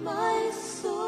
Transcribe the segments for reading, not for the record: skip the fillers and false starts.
My soul.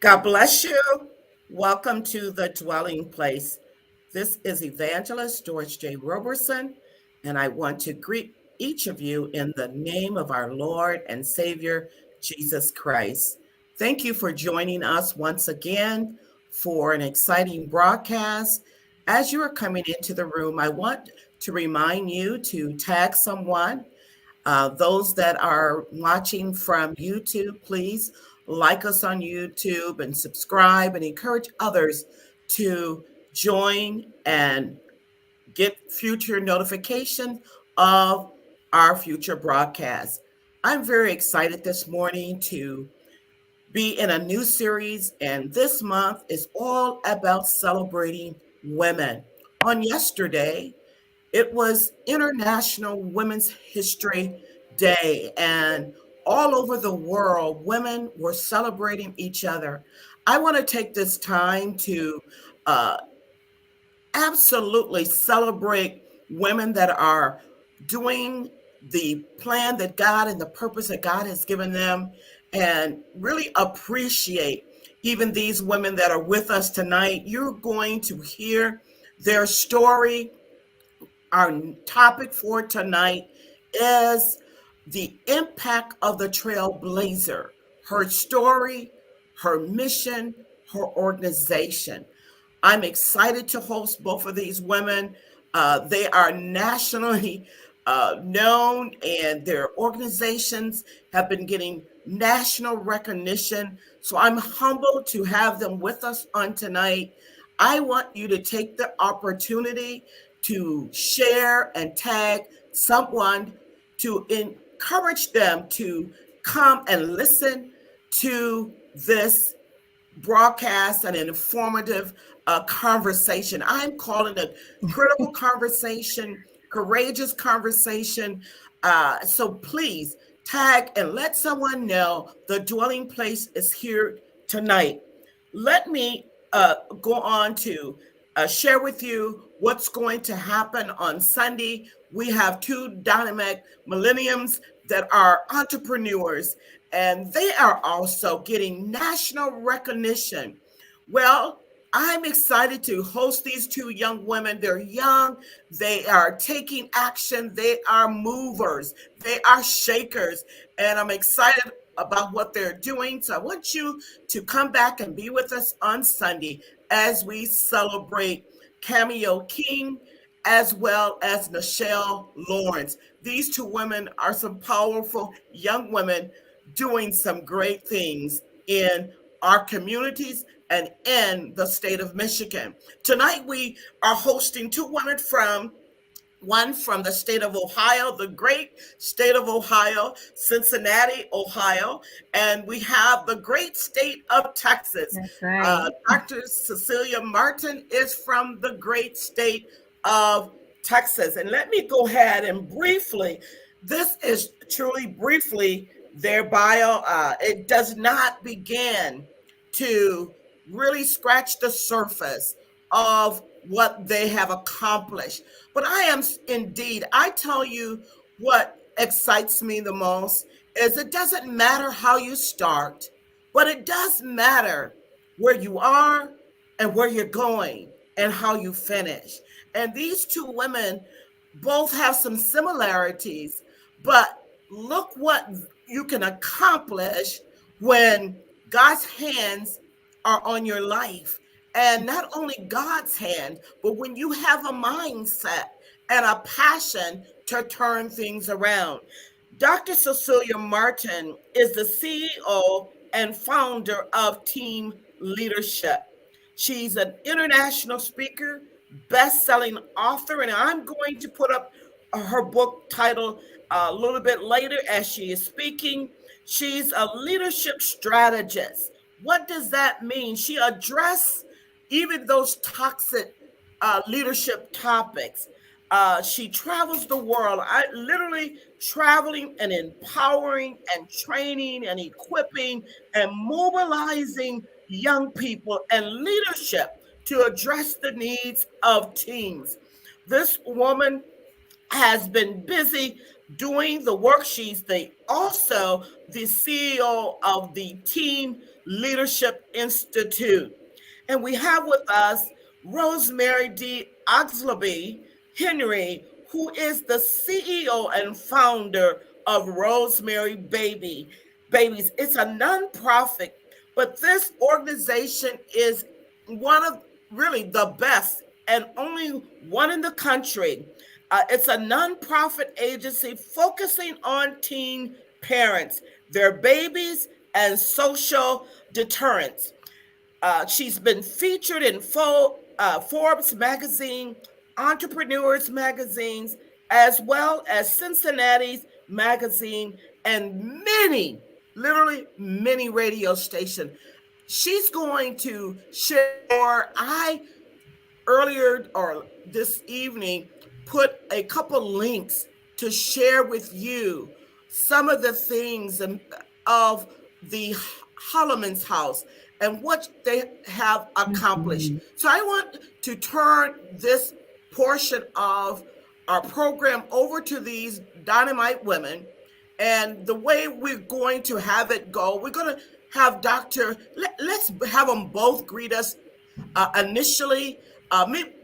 God bless you. Welcome to the dwelling place. This is Evangelist George J. Roberson, and I want to greet each of you in the name of our Lord and Savior, Jesus Christ. Thank you for joining us once again for an exciting broadcast. As you are coming into the room, I want to remind you to tag someone. Those that are watching from YouTube, please like us on YouTube and subscribe and encourage others to join and get future notification of our future broadcasts. I'm very excited this morning to be in a new series, and this month is all about celebrating women. On yesterday, it was International Women's History Day, and all over the world, women were celebrating each other. I want to take this time to uh, absolutely celebrate women that are doing the plan that God and the purpose that God has given them, and really appreciate even these women that are with us tonight. You're going to hear their story. Our topic for tonight is the impact of the Trailblazer, her story, her mission, her organization. I'm excited to host both of these women. They are nationally known, and their organizations have been getting national recognition. So I'm humbled to have them with us on tonight. I want you to take the opportunity to share and tag someone to encourage them to come and listen to this broadcast and an informative conversation. I'm calling it critical conversation, courageous conversation. So please tag and let someone know the dwelling place is here tonight. Let me go on to share with you what's going to happen on Sunday. We have two dynamic millenniums that are entrepreneurs, and they are also getting national recognition. Well, I'm excited to host these two young women. They're young, they are taking action, they are movers, they are shakers, and I'm excited about what they're doing. So I want you to come back and be with us on Sunday as we celebrate Cameo King as well as Nichelle Lawrence. These two women are some powerful young women doing some great things in our communities and in the state of Michigan. Tonight we are hosting two women from one from the state of Ohio, the great state of Ohio, Cincinnati, Ohio, and we have the great state of Texas. That's right. Dr. CeCelia Martin is from the great state of Texas. And let me go ahead and briefly, this is truly briefly their bio. It does not begin to really scratch the surface of what they have accomplished. But I am indeed, I tell you what excites me the most is it doesn't matter how you start, but it does matter where you are and where you're going and how you finish. And these two women both have some similarities, but look what you can accomplish when God's hands are on your life. And not only God's hand, but when you have a mindset and a passion to turn things around. Dr. CeCelia Martin is the CEO and founder of Team Leadership. She's an international speaker, best-selling author, and I'm going to put up her book title a little bit later as she is speaking. She's a leadership strategist. What does that mean? She addressed even those toxic leadership topics. She travels the world, I literally traveling and empowering and training and equipping and mobilizing young people and leadership to address the needs of teams. This woman has been busy doing the worksheets. They also the CEO of the Team Leadership Institute. And we have with us Rosemary Oglesby-Henry, who is the CEO and founder of Rosemary Babies. It's a nonprofit, but this organization is one of really the best and only one in the country. It's a nonprofit agency focusing on teen parents, their babies, and social deterrence. She's been featured in Forbes magazine, Entrepreneurs magazines, as well as Cincinnati's magazine, and many, literally many radio stations. She's going to share more. I earlier or this evening put a couple links to share with you some of the things of the Holloman's house and what they have accomplished. Mhm. So I want to turn this portion of our program over to these dynamite women. And the way we're going to have it go, we're going to have let's have them both greet us initially.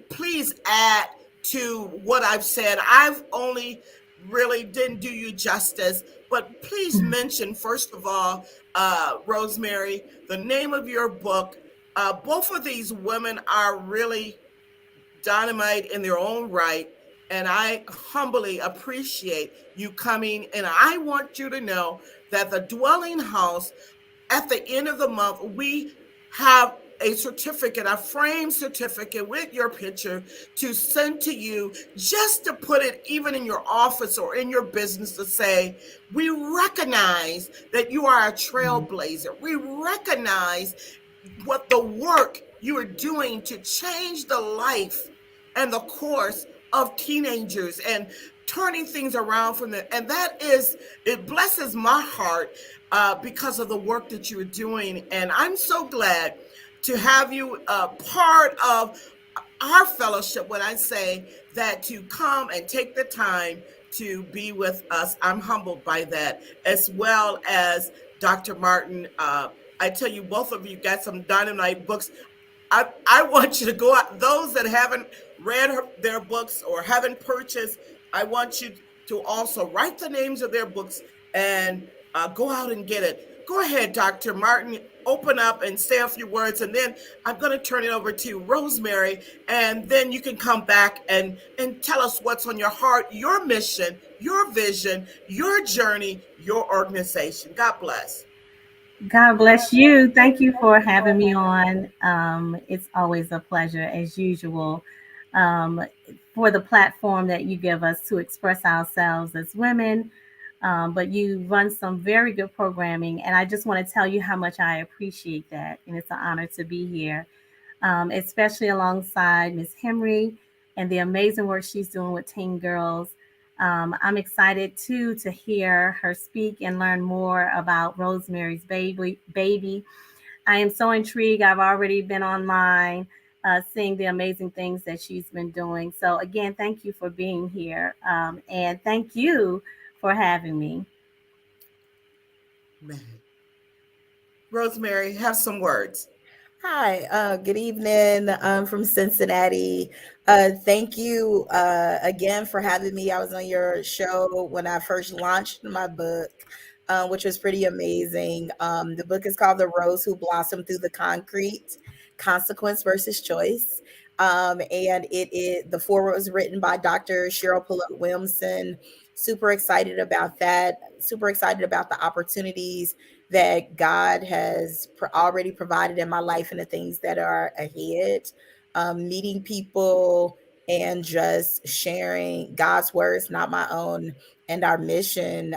Please add to what I've said. I've only really didn't do you justice, but please mention, first of all, Rosemary, the name of your book. Both of these women are really dynamite in their own right. And I humbly appreciate you coming. And I want you to know that the dwelling house, at the end of the month, we have a certificate, a framed certificate with your picture to send to you, just to put it even in your office or in your business to say, we recognize that you are a trailblazer. We recognize what the work you are doing to change the life and the course of teenagers and turning things around from them. And that is, it blesses my heart because of the work that you're doing. And I'm so glad to have you part of our fellowship when I say that to come and take the time to be with us. I'm humbled by that, as well as Dr. Martin. I tell you, both of you got some dynamite books. I want you to go out, those that haven't read their books or haven't purchased, I want you to also write the names of their books and go out and get it. Go ahead, Dr. Martin, open up and say a few words, and then I'm going to turn it over to Rosemary, and then you can come back and tell us what's on your heart, your mission, your vision, your journey, your organization. God bless. God bless you. Thank you for having me on. It's always a pleasure, as usual, um, for the platform that you give us to express ourselves as women. But you run some very good programming, and I just want to tell you how much I appreciate that. And it's an honor to be here, especially alongside Miss Henry and the amazing work she's doing with teen girls. I'm excited too to hear her speak and learn more about Rosemary's baby. I am so intrigued. I've already been online, seeing the amazing things that she's been doing. So again, thank you for being here, and thank you for having me. Man. Rosemary, have some words. Hi, good evening. I'm from Cincinnati. Thank you again for having me. I was on your show when I first launched my book, which was pretty amazing. The book is called The Rose Who Blossomed Through the Concrete: Consequence versus Choice. And the foreword was written by Dr. Cheryl Pillard Williamson. Super excited about that. Super excited about the opportunities that God has already provided in my life and the things that are ahead. Meeting people and just sharing God's words, not my own, and our mission,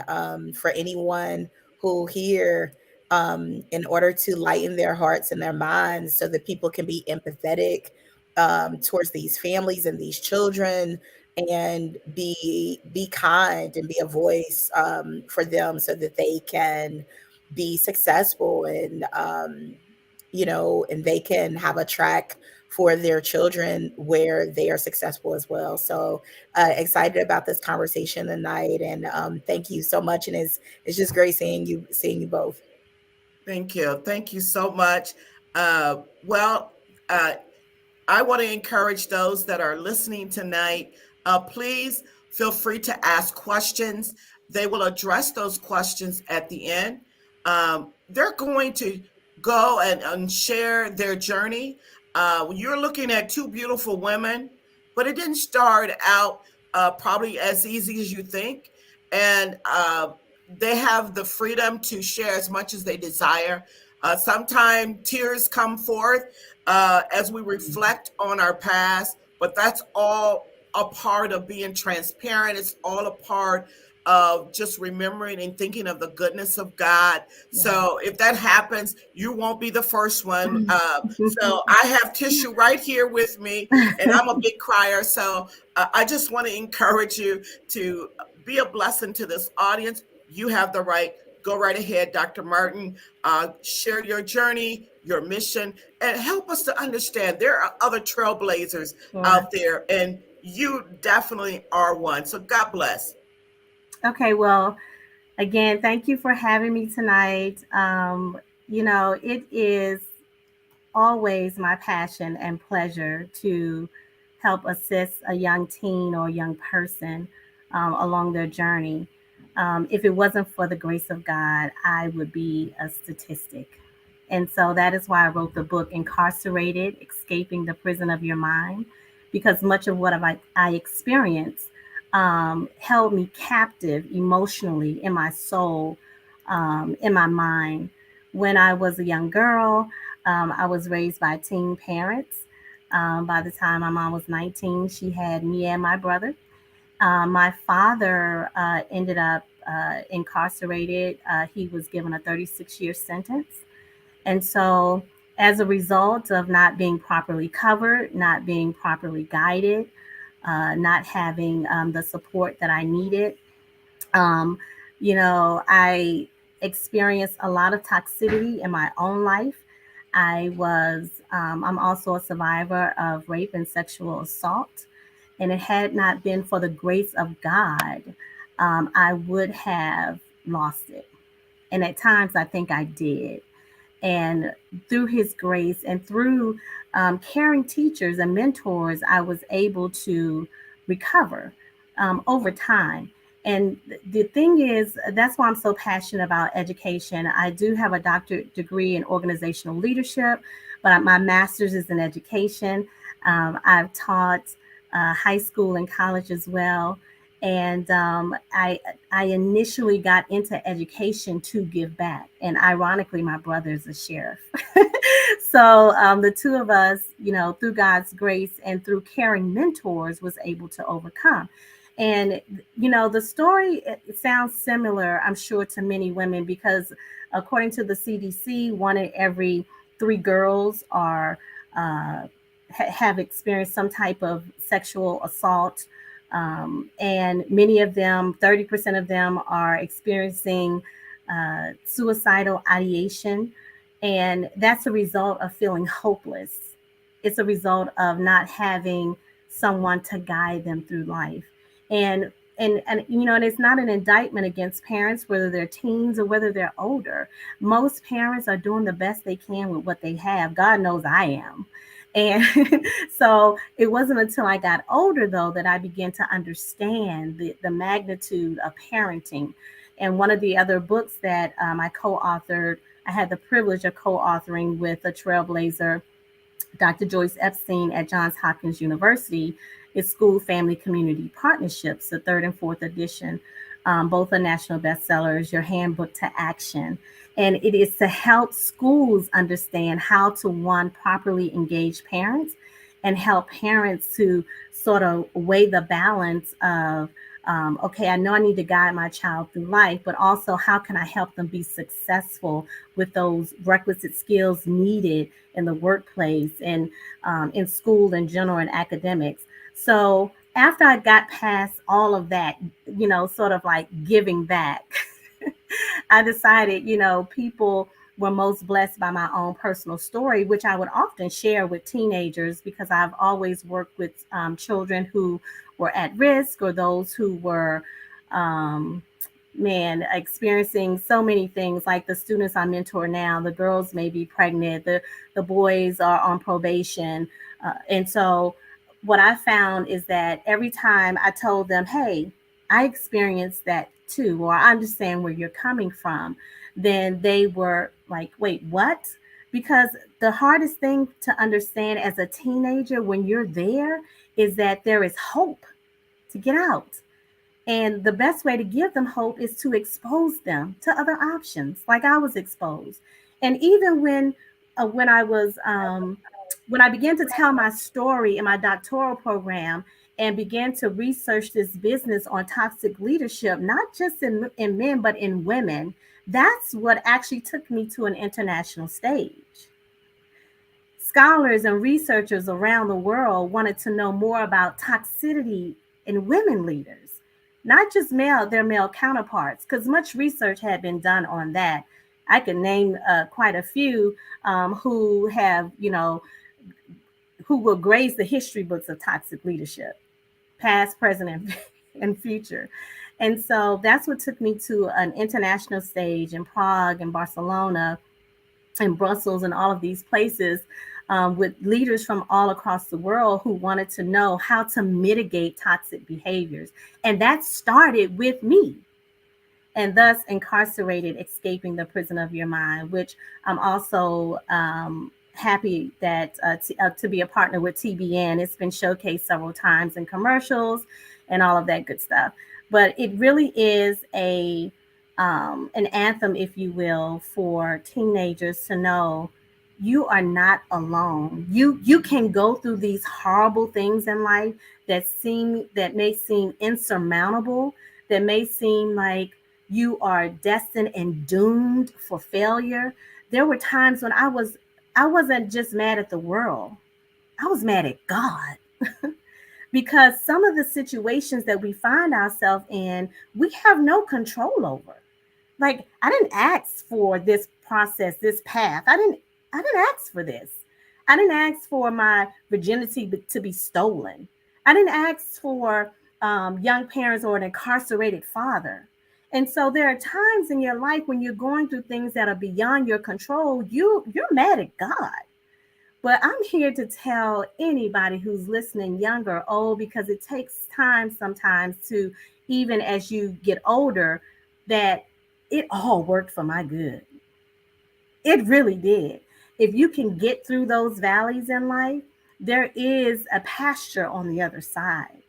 for anyone who hear, in order to lighten their hearts and their minds so that people can be empathetic towards these families and these children, and be kind and be a voice for them so that they can be successful, and they can have a track for their children where they are successful as well. So excited about this conversation tonight, and thank you so much. And it's just great seeing you both. Thank you. Thank you so much. Well, uh, I want to encourage those that are listening tonight. Please feel free to ask questions. They will address those questions at the end. They're going to go and share their journey. You're looking at two beautiful women, but it didn't start out probably as easy as you think. And they have the freedom to share as much as they desire. Sometimes tears come forth as we reflect on our past, but that's all a part of being transparent. It's all a part of just remembering and thinking of the goodness of God. Yeah. So if that happens, you won't be the first one. So I have tissue right here with me, and I'm a big crier. So I just want to encourage you to be a blessing to this audience. You have the right. Go right ahead, Dr. Martin. Share your journey, your mission, and help us to understand there are other trailblazers Sure. out there, and you definitely are one. So God bless. Okay, well, again, thank you for having me tonight. It is always my passion and pleasure to help assist a young teen or young person along their journey. If it wasn't for the grace of God, I would be a statistic. And so that is why I wrote the book, Incarcerated, Escaping the Prison of Your Mind, because much of what I experienced held me captive emotionally in my soul, in my mind. When I was a young girl, I was raised by teen parents. By the time my mom was 19, she had me and my brother. My father ended up incarcerated. He was given a 36-year sentence. And so, as a result of not being properly covered, not being properly guided, not having the support that I needed, um, I experienced a lot of toxicity in my own life. I'm also a survivor of rape and sexual assault. And it had not been for the grace of God, I would have lost it. And at times I think I did. And through his grace and through caring teachers and mentors, I was able to recover over time. And the thing is, that's why I'm so passionate about education. I do have a doctorate degree in organizational leadership, but my master's is in education. I've taught high school and college as well. And I initially got into education to give back. And ironically, my brother is a sheriff. So the two of us, through God's grace and through caring mentors, was able to overcome. And the story, it sounds similar, I'm sure, to many women, because according to the CDC, one in every three girls are have experienced some type of sexual assault. And many of them, 30% of them, are experiencing suicidal ideation. And that's a result of feeling hopeless. It's a result of not having someone to guide them through life. And and it's not an indictment against parents, whether they're teens or whether they're older. Most parents are doing the best they can with what they have. God knows I am. And so it wasn't until I got older, though, that I began to understand the magnitude of parenting. And one of the other books that I co-authored, I had the privilege of co-authoring with a trailblazer, Dr. Joyce Epstein at Johns Hopkins University, is School Family Community Partnerships, the third and fourth edition. Both are national bestsellers, Your Handbook to Action. And it is to help schools understand how to, one, properly engage parents and help parents to sort of weigh the balance of, okay, I know I need to guide my child through life, but also how can I help them be successful with those requisite skills needed in the workplace and in school in general and academics. So after I got past all of that, sort of like giving back, I decided, people were most blessed by my own personal story, which I would often share with teenagers because I've always worked with children who were at risk or those who were, um, man, experiencing so many things. Like the students I mentor now, the girls may be pregnant, the boys are on probation, and so what I found is that every time I told them, "Hey, I experienced that too," or "I understand where you're coming from," then they were like, "Wait, what?" Because the hardest thing to understand as a teenager when you're there is that there is hope to get out. And the best way to give them hope is to expose them to other options, like I was exposed. And even when I was when I began to tell my story in my doctoral program and began to research this business on toxic leadership, not just in men but in women, that's what actually took me to an international stage. Scholars and researchers around the world wanted to know more about toxicity in women leaders, not just their male counterparts, because much research had been done on that. I could name quite a few who have, who will grace the history books of toxic leadership, past, present, and future. And so that's what took me to an international stage in Prague and Barcelona and Brussels and all of these places with leaders from all across the world who wanted to know how to mitigate toxic behaviors. And that started with me, and thus incarcerated, escaping the prison of your mind, which I'm also happy that to be a partner with TBN. It's been showcased several times in commercials and all of that good stuff. But it really is an anthem, if you will, for teenagers to know you are not alone. You can go through these horrible things in life that may seem insurmountable, that may seem like you are destined and doomed for failure. There were times when I wasn't just mad at the world. I was mad at God because some of the situations that we find ourselves in, we have no control over. Like, I didn't ask for this process, this path. I didn't ask for this. I didn't ask for my virginity to be stolen. I didn't ask for young parents or an incarcerated father. And so there are times in your life when you're going through things that are beyond your control, you're mad at God. But I'm here to tell anybody who's listening, young or old, because it takes time sometimes to, even as you get older, that it all worked for my good. It really did. If you can get through those valleys in life, there is a pasture on the other side.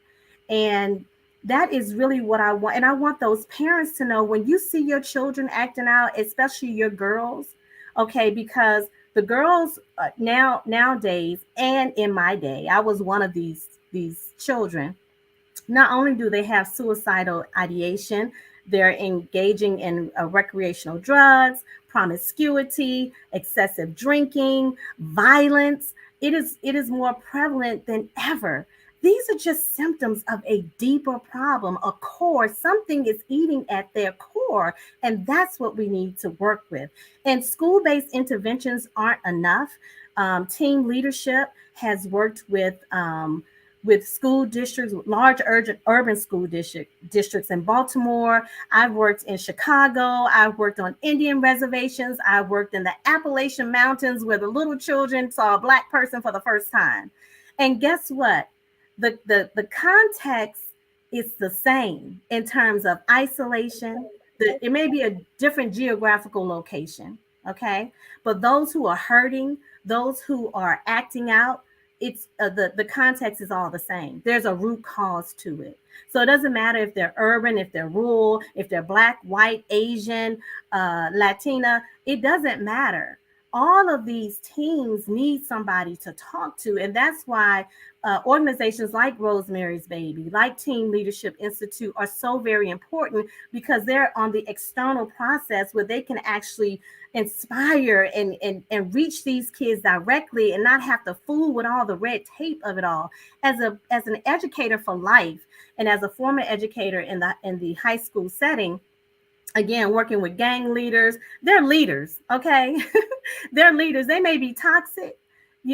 And that is really what I want. And I want those parents to know when you see your children acting out, especially your girls, okay, because the girls nowadays, and in my day, I was one of these children. Not only do they have suicidal ideation, they're engaging in recreational drugs, promiscuity, excessive drinking, violence. It is more prevalent than ever. These are just symptoms of a deeper problem, a core. Something is eating at their core, and that's what we need to work with. And school-based interventions aren't enough. Team leadership has worked with school districts, large urban school districts in Baltimore. I've worked in Chicago. I've worked on Indian reservations. I've worked in the Appalachian Mountains where the little children saw a Black person for the first time. And guess what? The context is the same in terms of isolation. It may be a different geographical location, okay? But those who are hurting, those who are acting out, it's the context is all the same. There's a root cause to it. So it doesn't matter if they're urban, if they're rural, if they're Black, white, Asian, Latina. It doesn't matter. All of these teams need somebody to talk to, and that's why organizations like Rosemary's Baby, like Team Leadership Institute, are so very important because they're on the external process where they can actually inspire and reach these kids directly and not have to fool with all the red tape of it all. As an educator for life and as a former educator in the high school setting, Again, working with gang leaders. They're leaders, okay? They're leaders. They may be toxic,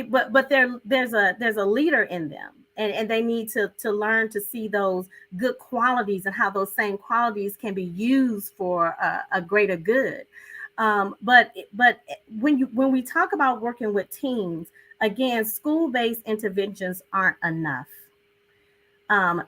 but there's a leader in them, and they need to learn to see those good qualities and how those same qualities can be used for a greater good. But when we talk about working with teens, again, school-based interventions aren't enough.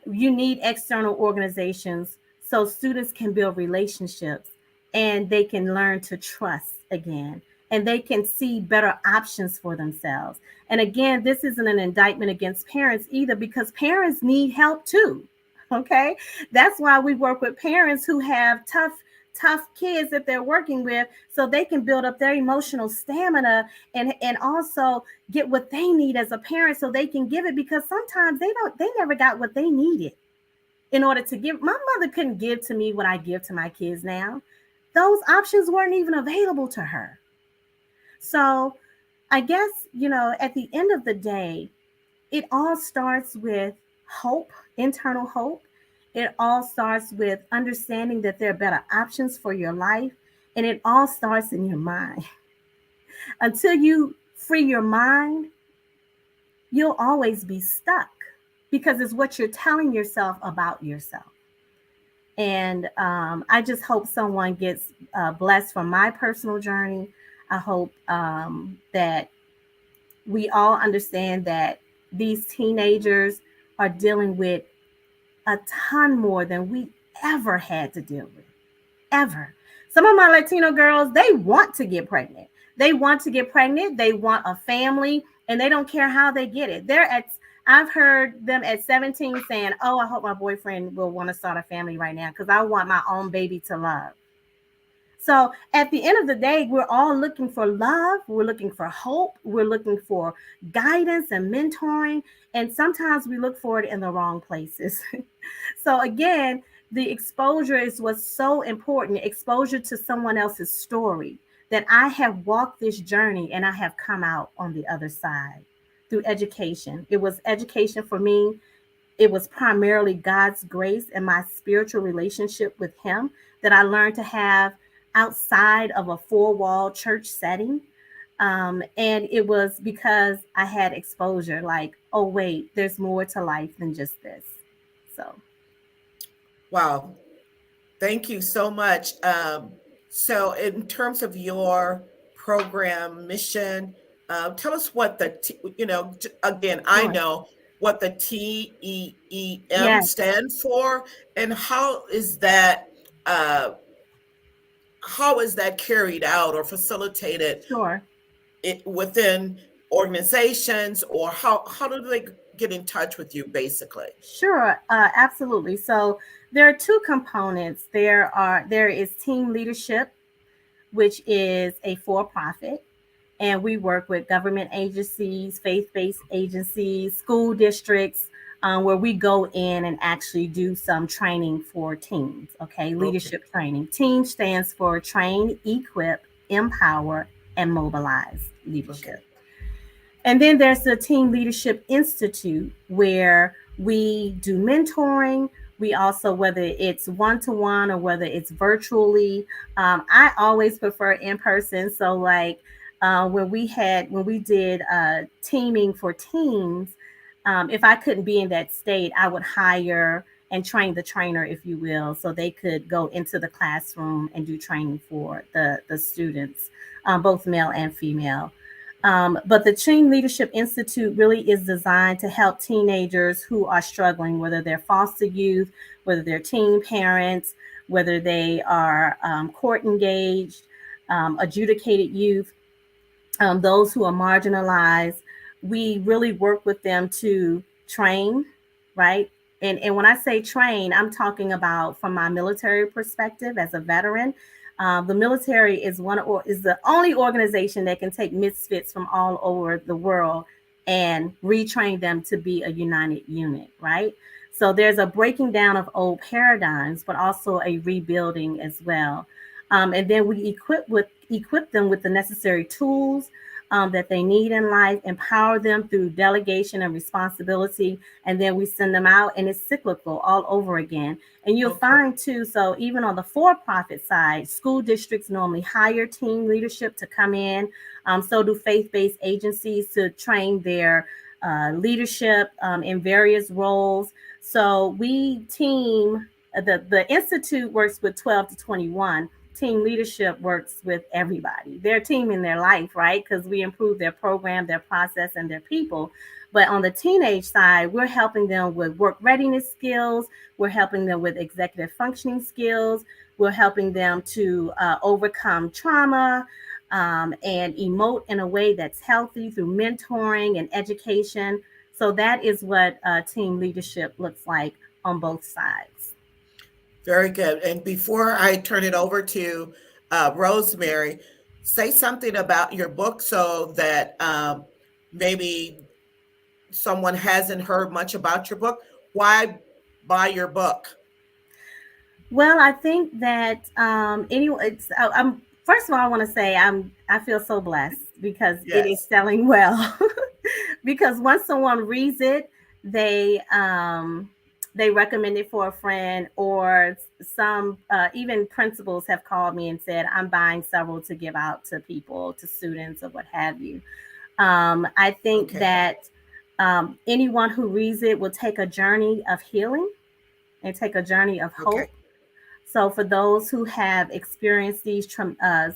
You need external organizations so students can build relationships and they can learn to trust again, and they can see better options for themselves. And again, this isn't an indictment against parents either, because parents need help too. Okay, that's why we work with parents who have tough kids that they're working with, so they can build up their emotional stamina, and also get what they need as a parent so they can give it, because sometimes they never got what they needed in order to give. My mother couldn't give to me what I give to my kids now. Those options weren't even available to her. So I guess, at the end of the day, it all starts with hope, internal hope. It all starts with understanding that there are better options for your life. And it all starts in your mind. Until you free your mind, you'll always be stuck, because it's what you're telling yourself about yourself. And I just hope someone gets blessed from my personal journey. I hope that we all understand that these teenagers are dealing with a ton more than we ever had to deal with, ever. Some of my Latino girls, they want to get pregnant. They want to get pregnant. They want a family, and they don't care how they get it. I've heard them at 17 saying, "Oh, I hope my boyfriend will want to start a family right now because I want my own baby to love." So at the end of the day, we're all looking for love. We're looking for hope. We're looking for guidance and mentoring. And sometimes we look for it in the wrong places. So again, the exposure is what's so important. Exposure to someone else's story, that I have walked this journey and I have come out on the other side through education. It was education for me. It was primarily God's grace and my spiritual relationship with Him that I learned to have outside of a four-wall church setting. And it was because I had exposure, like, oh, wait, there's more to life than just this. So, Wow. Thank you so much. So, in terms of your program mission, tell us what again, I sure. know what the TEEM Yes, stands for, and uh, how is that carried out or facilitated sure. within organizations, or how do they get in touch with you, basically? Sure, absolutely. So there are two components. There is team leadership, which is a for-profit, and we work with government agencies, faith-based agencies, school districts, where we go in and actually do some training for teams. Okay, Okay. leadership training. Team stands for train, equip, empower, and mobilize Okay. leadership. And then there's the Team Leadership Institute, where we do mentoring. We also, whether it's one to one or whether it's virtually, I always prefer in person. So, like when we did teaming for teams, if I couldn't be in that state, I would hire and train the trainer, if you will, so they could go into the classroom and do training for the students, both male and female. But the Teen Leadership Institute really is designed to help teenagers who are struggling, whether they're foster youth, whether they're teen parents, whether they are court engaged, adjudicated youth, those who are marginalized. We really work with them to train, right? And when I say train, I'm talking about from my military perspective as a veteran. The military is the only organization that can take misfits from all over the world and retrain them to be a united unit, right? So there's a breaking down of old paradigms, but also a rebuilding as well. And then we equip them with the necessary tools, that they need in life, empower them through delegation and responsibility, and then we send them out, and it's cyclical all over again. And you'll Okay. find too, so even on the for-profit side, school districts normally hire team leadership to come in. So do faith-based agencies to train their leadership in various roles. So we team, the institute works with 12 to 21. Team leadership works with everybody. Their team in their life, right? Because we improve their program, their process, and their people. But on the teenage side, we're helping them with work readiness skills. We're helping them with executive functioning skills. We're helping them to overcome trauma and emote in a way that's healthy through mentoring and education. So that is what team leadership looks like on both sides. Very good. And before I turn it over to Rosemary, say something about your book so that maybe someone hasn't heard much about your book. Why buy your book? Well, I think that anyway, I'm first of all, I want to say I feel so blessed because it is Yes. selling well. Because once someone reads it, they recommend it for a friend, or some even principals have called me and said, I'm buying several to give out to people, to students, or what have you. I think Okay. that anyone who reads it will take a journey of healing and take a journey of Okay. hope. So for those who have experienced these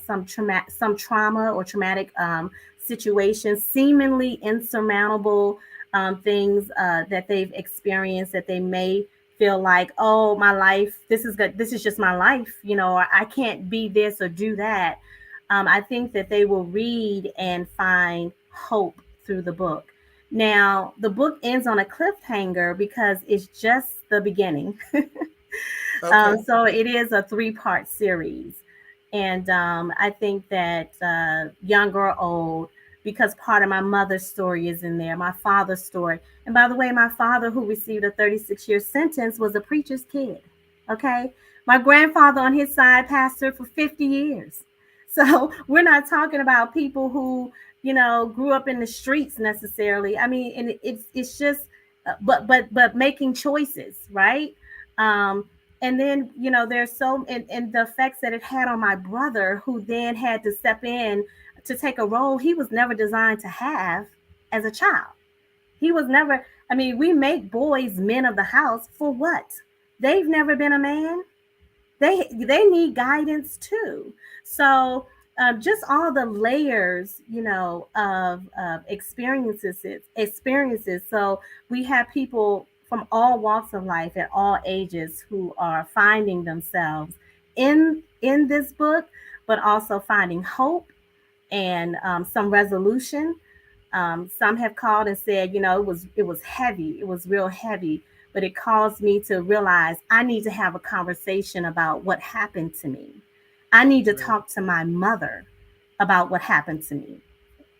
some trauma or traumatic situations, seemingly insurmountable things that they've experienced, that they may feel like, oh, my life, this is good, this is just my life, or I can't be this or do that. I think that they will read and find hope through the book. Now, the book ends on a cliffhanger because it's just the beginning. Okay. So it is a three-part series. And I think that young or old, because part of my mother's story is in there, my father's story. And by the way, my father, who received a 36-year sentence, was a preacher's kid. Okay. My grandfather on his side pastored for 50 years. So we're not talking about people who, grew up in the streets necessarily. I mean, and it's just, but making choices, right? Um, and then there's and the effects that it had on my brother, who then had to step in to take a role he was never designed to have as a child. He was never, I mean, we make boys men of the house for what? They've never been a man. They need guidance too. So just all the layers, of experiences. So we have people from all walks of life at all ages who are finding themselves in this book, but also finding hope and some resolution. Some have called and said, it was heavy. It was real heavy, but it caused me to realize I need to have a conversation about what happened to me. I need to Right. talk to my mother about what happened to me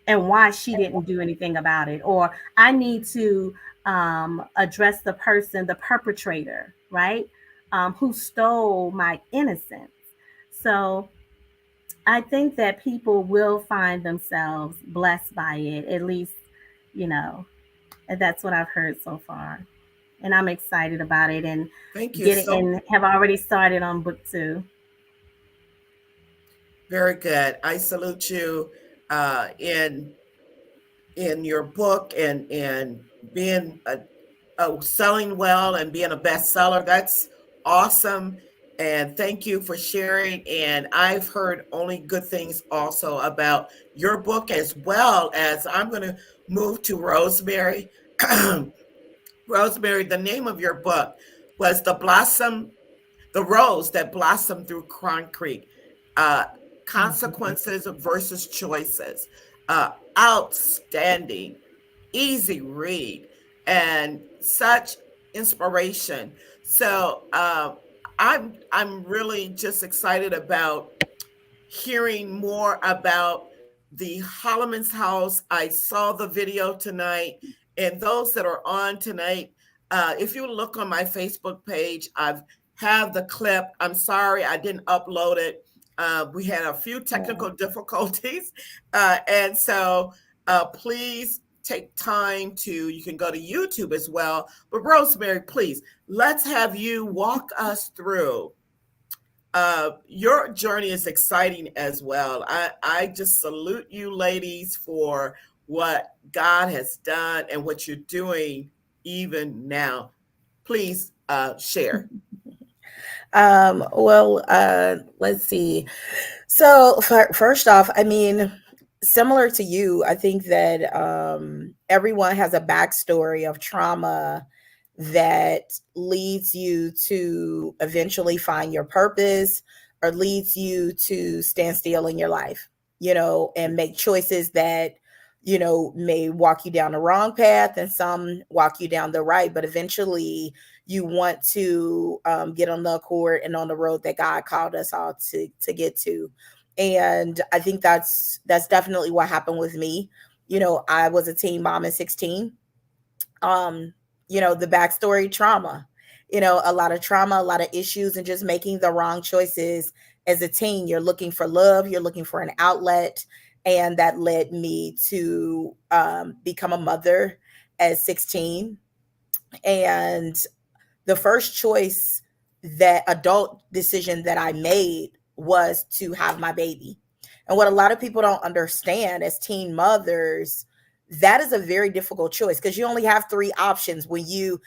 and why she didn't do anything about it. Or I need to address the person, the perpetrator, right? Who stole my innocence. So I think that people will find themselves blessed by it. At least, you know, that's what I've heard so far. And I'm excited about it and Thank you get it so and have already started on book 2. very good. I salute you in your book and being selling well and being a bestseller. That's awesome. And thank you for sharing. And I've heard only good things also about your book, as well as I'm going to move to Rosemary. Rosemary, the name of your book was the rose that blossomed through concrete. Uh, Mhm. Consequences versus choices. Outstanding, easy read, and such inspiration. So I'm really just excited about hearing more about the Holloman's house. I saw the video tonight, and those that are on tonight, if you look on my Facebook page, I've have the clip. I'm sorry I didn't upload it. We had a few Yeah. technical difficulties. And so please take time to, you can go to YouTube as well. But Rosemary, please, let's have you walk us through. Your journey is exciting as well. I just salute you ladies for what God has done and what you're doing even now. Please share. Let's see. So first off, I mean, similar to you, I think that everyone has a backstory of trauma that leads you to eventually find your purpose or leads you to stand still in your life, and make choices that, may walk you down the wrong path and some walk you down the right. But eventually, you want to get on the accord and on the road that God called us all to get to. And I think that's definitely what happened with me. I was a teen mom at 16. um the backstory, trauma, a lot of trauma, a lot of issues, and just making the wrong choices as a teen. You're looking for love, you're looking for an outlet, and that led me to become a mother at 16. And the first choice, that adult decision that I made, was to have my baby. And what a lot of people don't understand as teen mothers, that is a very difficult choice, because you only have three options when you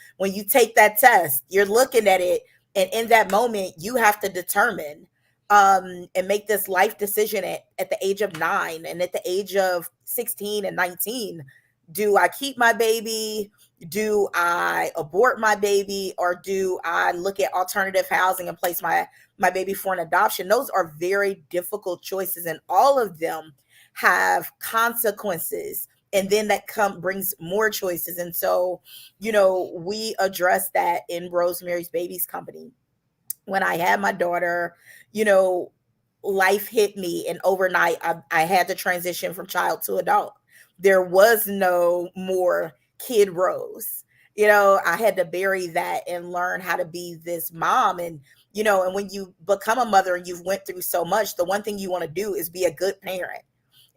take that test. You're looking at it, and in that moment you have to determine and make this life decision at the age of 9 and at the age of 16 and 19. Do I keep my baby? Do I abort my baby, or do I look at alternative housing and place my baby for an adoption? Those are very difficult choices, and all of them have consequences. And then that brings more choices. And so, we address that in Rosemary's Babies Company. When I had my daughter, you know, life hit me, and overnight I had to transition from child to adult. There was no more kid Rose. I had to bury that and learn how to be this mom. And and when you become a mother and you've went through so much, the one thing you want to do is be a good parent.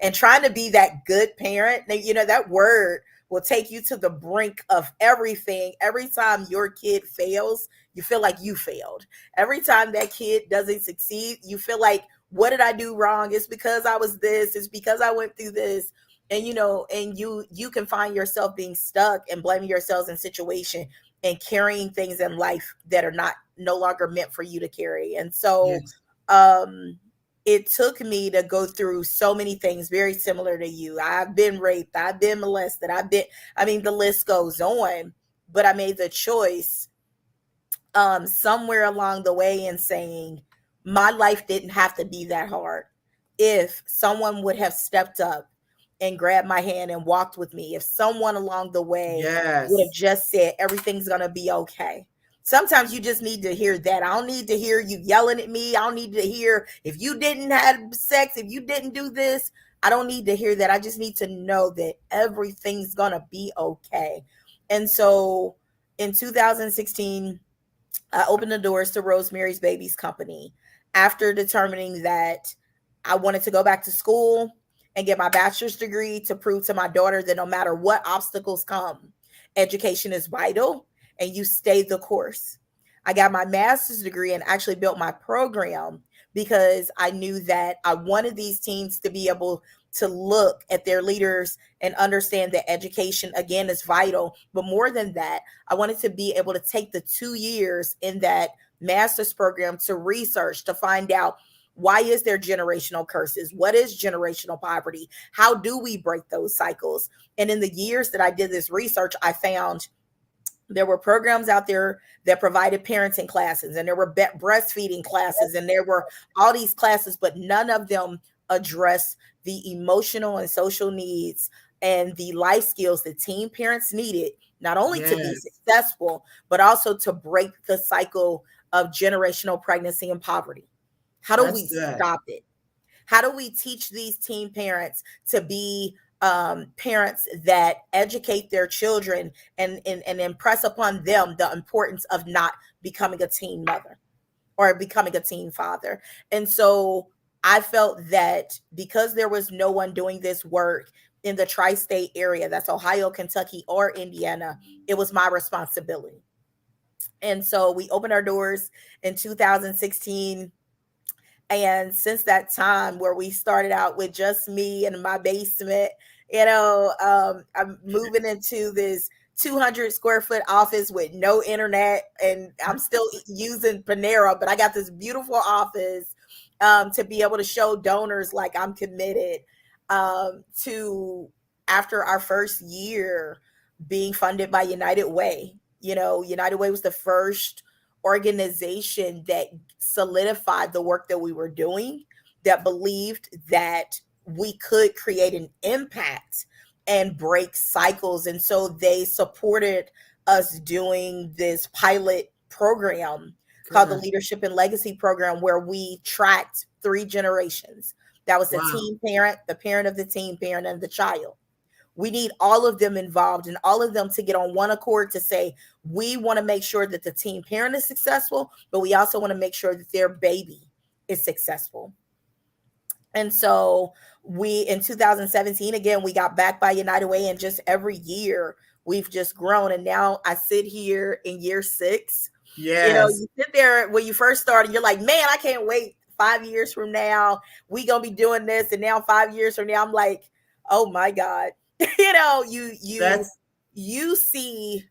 And trying to be that good parent, that word will take you to the brink of everything. Every time your kid fails, you feel like you failed. Every time that kid doesn't succeed, you feel like, what did I do wrong? It's because I was this, it's because I went through this. And you can find yourself being stuck and blaming yourselves in situation and carrying things in life that are not no longer meant for you to carry. And so Yes. um it took me to go through so many things very similar to you. I've been raped, I've been molested, I mean, the list goes on. But I made the choice somewhere along the way in saying, my life didn't have to be that hard. If someone would have stepped up and grabbed my hand and walked with me, if someone along the way would have Yes. just said, everything's going to be okay. Sometimes you just need to hear that. I don't need to hear you yelling at me. I don't need to hear, if you didn't have sex, if you didn't do this. I don't need to hear that. I just need to know that everything's going to be okay. And so in 2016, I opened the doors to Rosemary's Babies Company after determining that I wanted to go back to school and get my bachelor's degree to prove to my daughter that no matter what obstacles come, education is vital and you stay the course. I got my master's degree and actually built my program because I knew that I wanted these teens to be able to look at their leaders and understand that education, again, is vital. But more than that, I wanted to be able to take the 2 years in that master's program to research, to find out, why is there generational curses? What is generational poverty? How do we break those cycles? And in the years that I did this research, I found there were programs out there that provided parenting classes, and there were breastfeeding classes, and there were all these classes, but none of them address the emotional and social needs and the life skills that teen parents needed, not only to be Yes. successful, but also to break the cycle of generational pregnancy and poverty. How do That's we good. stop it? How do we teach these teen parents to be parents that educate their children and impress upon them the importance of not becoming a teen mother or becoming a teen father? And so I felt that because there was no one doing this work in the tri-state area, that's Ohio, Kentucky, or Indiana, it was my responsibility. And so we opened our doors in 2016. And since that time, where we started out with just me in my basement, I'm moving into this 200 square foot office with no internet, and I'm still using Panera, but I got this beautiful office to be able to show donors like I'm committed to, after our first year, being funded by United Way. United Way was the first organization that solidified the work that we were doing, that believed that we could create an impact and break cycles. And so they supported us doing this pilot program called the Good. Leadership and Legacy Program, where we tracked 3 generations. That was the Wow. teen parent, the parent of the teen parent, and the child. We need all of them involved, and all of them to get on one accord to say, we want to make sure that the teen parent is successful, but we also want to make sure that their baby is successful. And so we, in 2017, again, we got backed by United Way, and just every year we've just grown. And now I sit here in year 6. Yes. You sit there when you first started, you're like, man, I can't wait 5 years from now, we gonna be doing this. And now 5 years from now, I'm like, oh my God. That's You see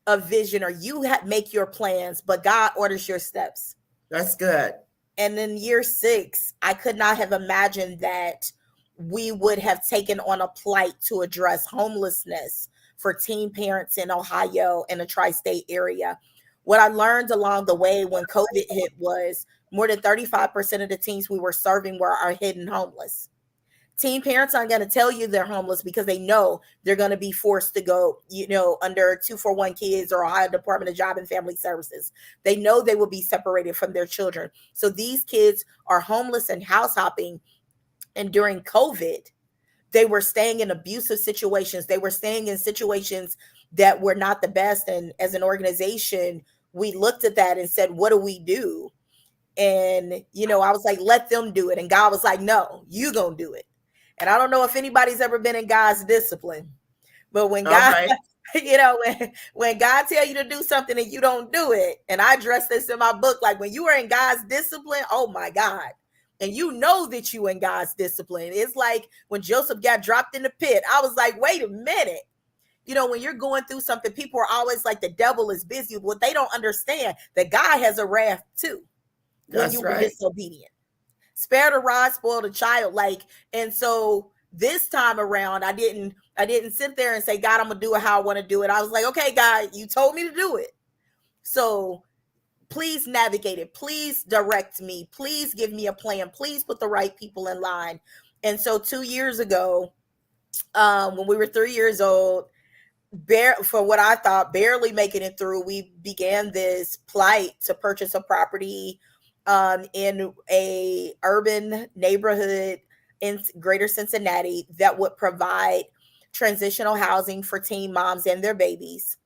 a vision, or you make your plans, but God orders your steps. that's good. And in year 6, I could not have imagined that we would have taken on a plight to address homelessness for teen parents in Ohio and the tri-state area. What I learned along the way when COVID hit was more than 35% of the teens we were serving are hidden homeless. Teen parents aren't going to tell you they're homeless because they know they're going to be forced to go, under 241 Kids or Ohio Department of Job and Family Services. They know they will be separated from their children. So these kids are homeless and house hopping. And during COVID, they were staying in abusive situations. They were staying in situations that were not the best. And as an organization, we looked at that and said, what do we do? And, I was like, let them do it. And God was like, no, you gonna do it. And I don't know if anybody's ever been in God's discipline, but when All God, right. when God tell you to do something and you don't do it, and I address this in my book, like when you are in God's discipline, oh my God, and you know that you in God's discipline. It's like when Joseph got dropped in the pit, I was like, wait a minute. When you're going through something, people are always like, the devil is busy. What they don't understand, that God has a wrath too when That's you were right. disobedient. Spare the rod, spoil the child. And so this time around, I didn't sit there and say, God, I'm gonna do it how I want to do it. I was like, okay, God, you told me to do it, so please navigate it. Please direct me. Please give me a plan. Please put the right people in line. And so 2 years ago, when we were 3 years old, for what I thought barely making it through, we began this plight to purchase a property in a urban neighborhood in greater Cincinnati that would provide transitional housing for teen moms and their babies.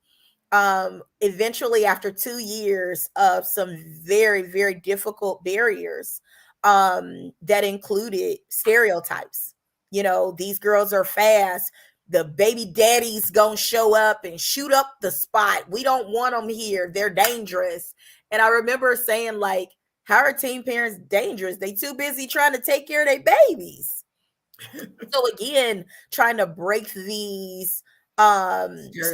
Eventually, after 2 years of some very, very difficult barriers that included stereotypes, these girls are fast, the baby daddy's gonna show up and shoot up the spot, we don't want them here, they're dangerous. And I remember saying, like, how are teen parents dangerous? They too busy trying to take care of their babies. So again, trying to break these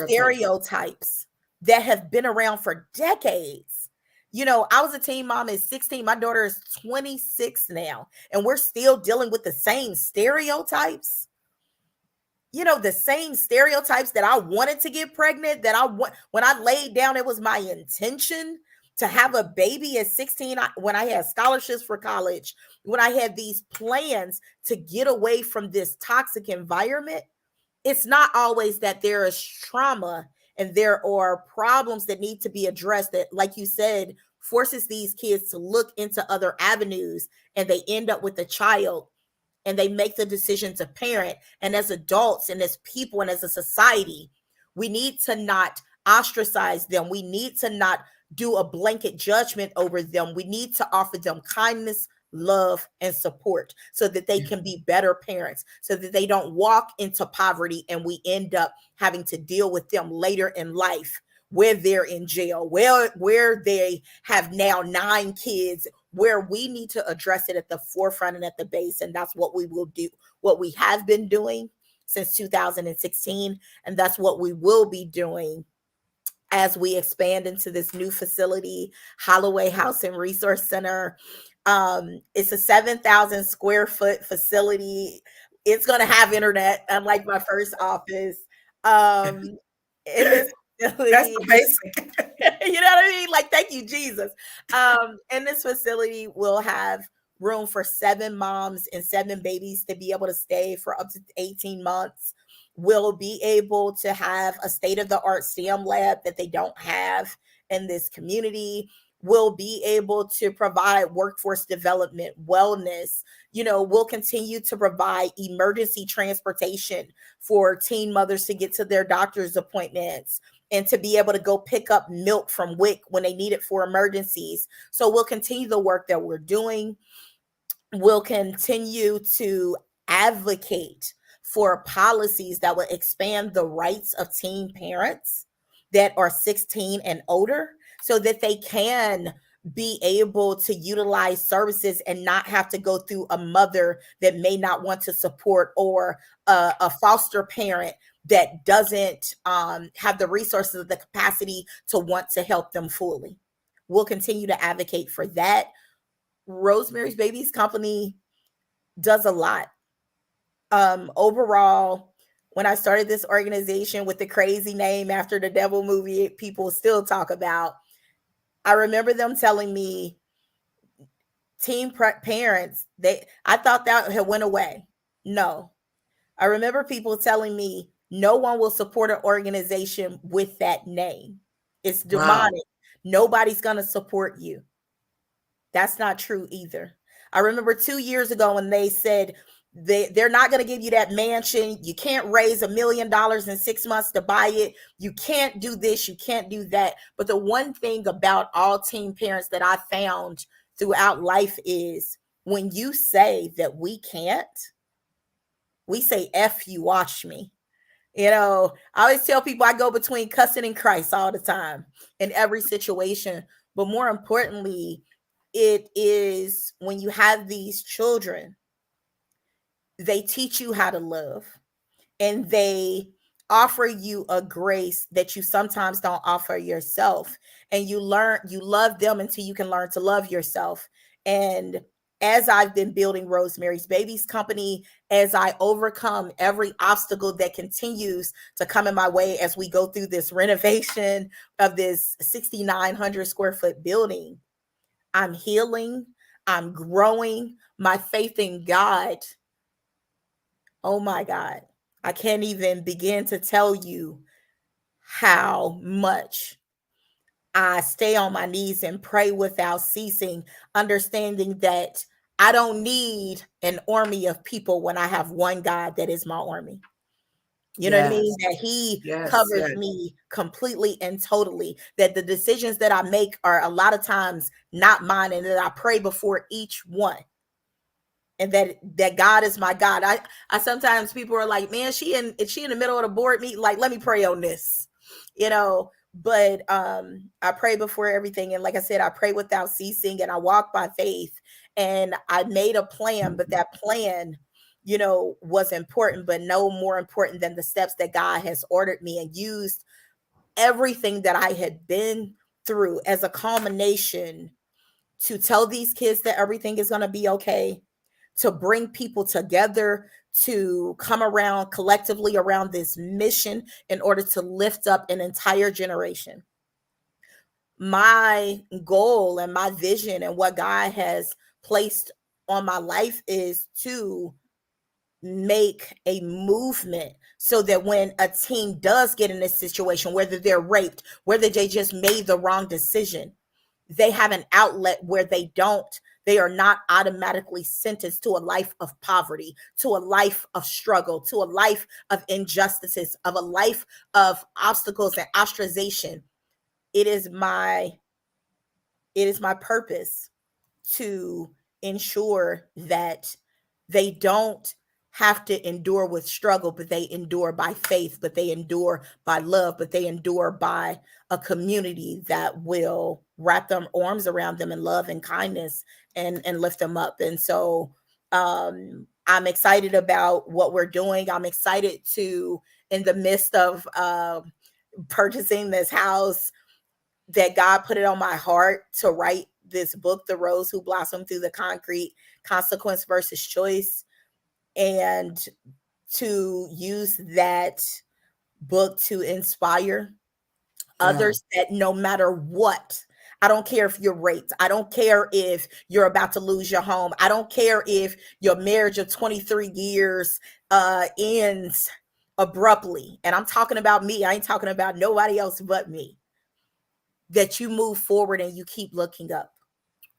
stereotypes that have been around for decades. I was a teen mom at 16. My daughter is 26 now, and we're still dealing with the same stereotypes. The same stereotypes that I wanted to get pregnant, that when I laid down, it was my intention to have a baby at 16, when I had scholarships for college, when I had these plans to get away from this toxic environment. It's not always that there is trauma and there are problems that need to be addressed that, like you said, forces these kids to look into other avenues, and they end up with a child and they make the decision to parent. And as adults and as people and as a society, we need to not ostracize them. We need to not do a blanket judgment over them. We need to offer them kindness, love, and support so that they can be better parents, so that they don't walk into poverty and we end up having to deal with them later in life where they're in jail, where they have now 9 kids, where we need to address it at the forefront and at the base. And that's what we will do, what we have been doing since 2016. And that's what we will be doing as we expand into this new facility, Holloway House and Resource Center. It's a 7,000 square foot facility. It's going to have internet, unlike my first office. In this That's facility, the basic. you know what I mean? Like, thank you, Jesus. In this facility, we'll have room for 7 moms and 7 babies to be able to stay for up to 18 months. We'll be able to have a state-of-the-art STEM lab that they don't have in this community. We'll be able to provide workforce development, wellness. We'll continue to provide emergency transportation for teen mothers to get to their doctor's appointments and to be able to go pick up milk from WIC when they need it for emergencies. So we'll continue the work that we're doing. We'll continue to advocate for policies that will expand the rights of teen parents that are 16 and older so that they can be able to utilize services and not have to go through a mother that may not want to support, or a foster parent that doesn't have the resources or the capacity to want to help them fully. We'll continue to advocate for that. Rosemary's Babies Company does a lot. Overall, when I started this organization with the crazy name after the devil movie people still talk about, I remember them telling me, teen parents, I thought that had went away. No. I remember people telling me no one will support an organization with that name. It's demonic. Wow. Nobody's going to support you. That's not true either. I remember 2 years ago when they said they're not going to give you that mansion. You can't raise $1 million in 6 months to buy it. You can't do this. You can't do that. But the one thing about all teen parents that I found throughout life is when you say that we can't, we say, F you, watch me. I always tell people I go between cussing and Christ all the time in every situation. But more importantly, it is when you have these children, they teach you how to love, and they offer you a grace that you sometimes don't offer yourself. And you love them until you can learn to love yourself. And as I've been building Rosemary's Babies Company, as I overcome every obstacle that continues to come in my way as we go through this renovation of this 6,900 square foot building, I'm healing, I'm growing, my faith in God. Oh my God, I can't even begin to tell you how much I stay on my knees and pray without ceasing, understanding that I don't need an army of people when I have one God that is my army. You know what I mean? That he covers me completely and totally, that the decisions that I make are a lot of times not mine, and that I pray before each one. And that God is my God. I sometimes people are like, man, is she in the middle of the board meeting? Like, let me pray on this, but I pray before everything. And like I said, I pray without ceasing, and I walk by faith. And I made a plan, but that plan, was important, but no more important than the steps that God has ordered me, and used everything that I had been through as a culmination to tell these kids that everything is going to be okay, to bring people together, to come around collectively around this mission in order to lift up an entire generation. My goal and my vision and what God has placed on my life is to make a movement so that when a teen does get in this situation, whether they're raped, whether they just made the wrong decision, they have an outlet where they are not automatically sentenced to a life of poverty, to a life of struggle, to a life of injustices, of a life of obstacles and ostracization. It is my purpose to ensure that they don't have to endure with struggle, but they endure by faith, but they endure by love, but they endure by a community that will wrap their arms around them in love and kindness and lift them up. And so I'm excited about what we're doing. I'm excited to, in the midst of purchasing this house, that God put it on my heart to write this book, The Rose Who Blossomed Through the Concrete, Consequence versus Choice, and to use that book to inspire Yeah. others that no matter what, I don't care if you're raped. I don't care if you're about to lose your home. I don't care if your marriage of 23 years ends abruptly. And I'm talking about me. I ain't talking about nobody else but me. That you move forward and you keep looking up.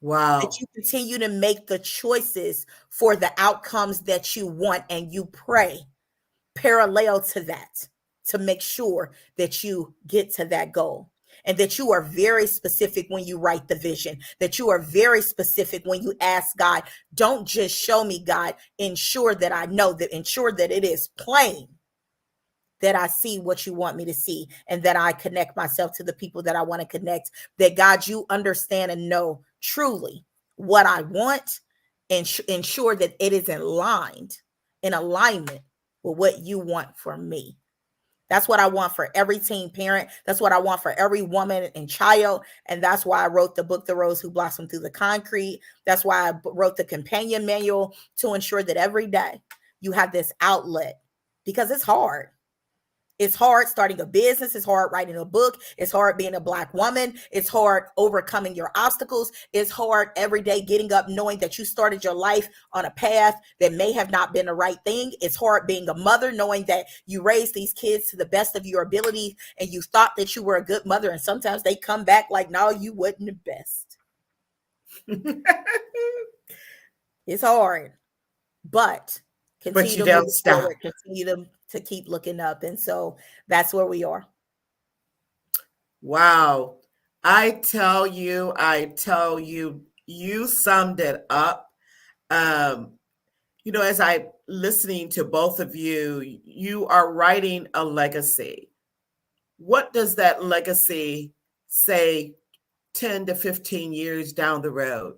That Wow. you continue to make the choices for the outcomes that you want, and you pray parallel to that to make sure that you get to that goal. And that you are very specific when you write the vision, that you are very specific when you ask God, don't just show me, God, ensure that I know, that ensure that it is plain, that I see what you want me to see, and that I connect myself to the people that I want to connect, that God, you understand and know truly what I want, and ensure that it is in alignment with what you want for me. That's what I want for every teen parent. That's what I want for every woman and child. And that's why I wrote the book, The Rose Who Blossomed Through the Concrete. That's why I wrote the companion manual, to ensure that every day you have this outlet, because it's hard. It's hard starting a business. It's hard writing a book. It's hard being a Black woman. It's hard overcoming your obstacles. It's hard every day getting up knowing that you started your life on a path that may have not been the right thing. It's hard being a mother knowing that you raised these kids to the best of your ability and you thought that you were a good mother. And sometimes they come back like, no, you wasn't the best. It's hard, but But continue you to don't move stop. forward, continue to keep looking up. And so that's where we are. Wow. I tell you, you summed it up. Um, as I listening to both of you, you are writing a legacy. What does that legacy say 10 to 15 years down the road?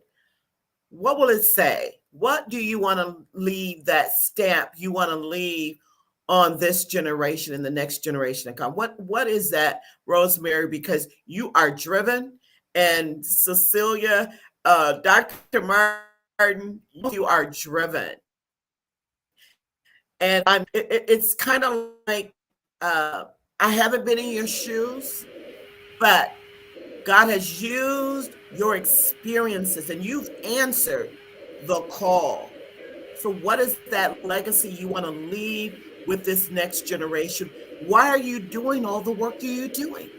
What will it say? What do you want to leave, that stamp you want to leave on this generation and the next generation to come? What is that, Rosemary? Because you are driven, and CeCelia, Dr. Martin, you are driven. And it's kind of like, I haven't been in your shoes, but God has used your experiences and you've answered the call. So, what is that legacy you want to leave with this next generation? Why are you doing all the work that you're doing?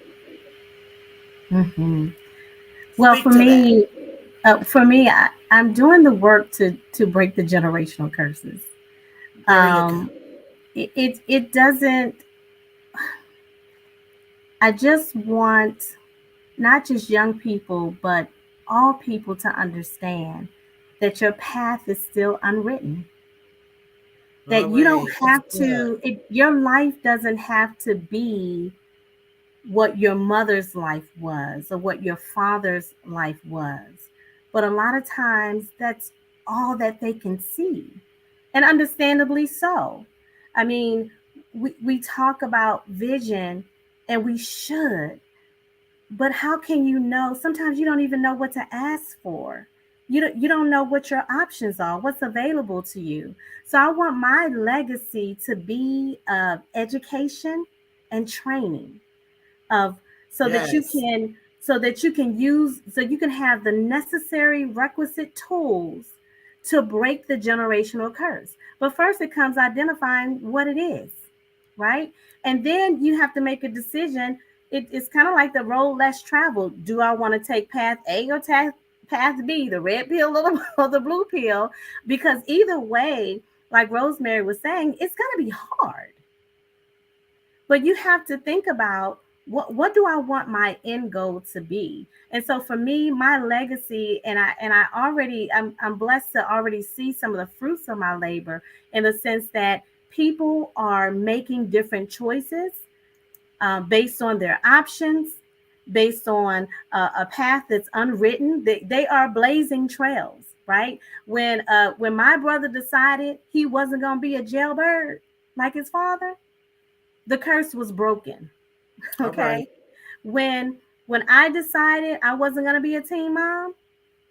Mhm. Well, Speak to that. for me, I'm doing the work to break the generational curses. There you go. Um, it doesn't. I just want not just young people, but all people to understand that your path is still unwritten. All That you don't right. That's have good. to. Your life doesn't have to be what your mother's life was or what your father's life was. But a lot of times that's all that they can see. And understandably so. I mean, we talk about vision and we should, but how can you know? Sometimes you don't even know what to ask for. You don't know what your options are, what's available to you. So I want my legacy to be education and training of Yes. so that you can use so you can have the necessary requisite tools to break the generational curse. But first it comes identifying what it is, right? And then you have to make a decision. It's kind of like the road less traveled. Do I want to take path A or path B, the red pill or the blue pill? Because either way, like Rosemary was saying, it's going to be hard. But you have to think about what do I want my end goal to be? And so for me, my legacy, and I already I'm blessed to already see some of the fruits of my labor, in the sense that people are making different choices based on their options, based on a path that's unwritten. They are blazing trails, right? When my brother decided he wasn't going to be a jailbird like his father, the curse was broken. All right. Okay. When I decided I wasn't going to be a teen mom,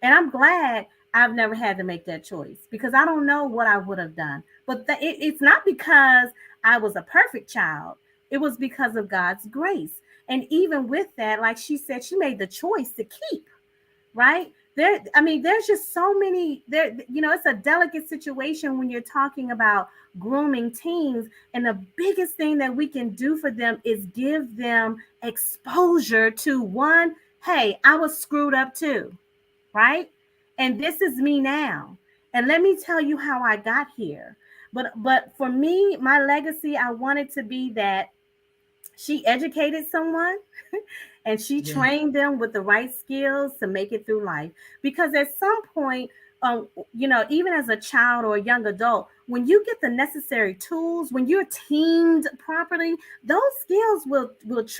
and I'm glad I've never had to make that choice, because I don't know what I would have done. But it's not because I was a perfect child, it was because of God's grace. And even with that, like she said, she made the choice to keep, right? There, I mean, there's just so many there, it's a delicate situation when you're talking about grooming teens. And the biggest thing that we can do for them is give them exposure to one, hey, I was screwed up too, right? And this is me now. And let me tell you how I got here. But for me, my legacy, I wanted to be that she educated someone and she Yeah. trained them with the right skills to make it through life. Because at some point, even as a child or a young adult, when you get the necessary tools, when you're teamed properly, those skills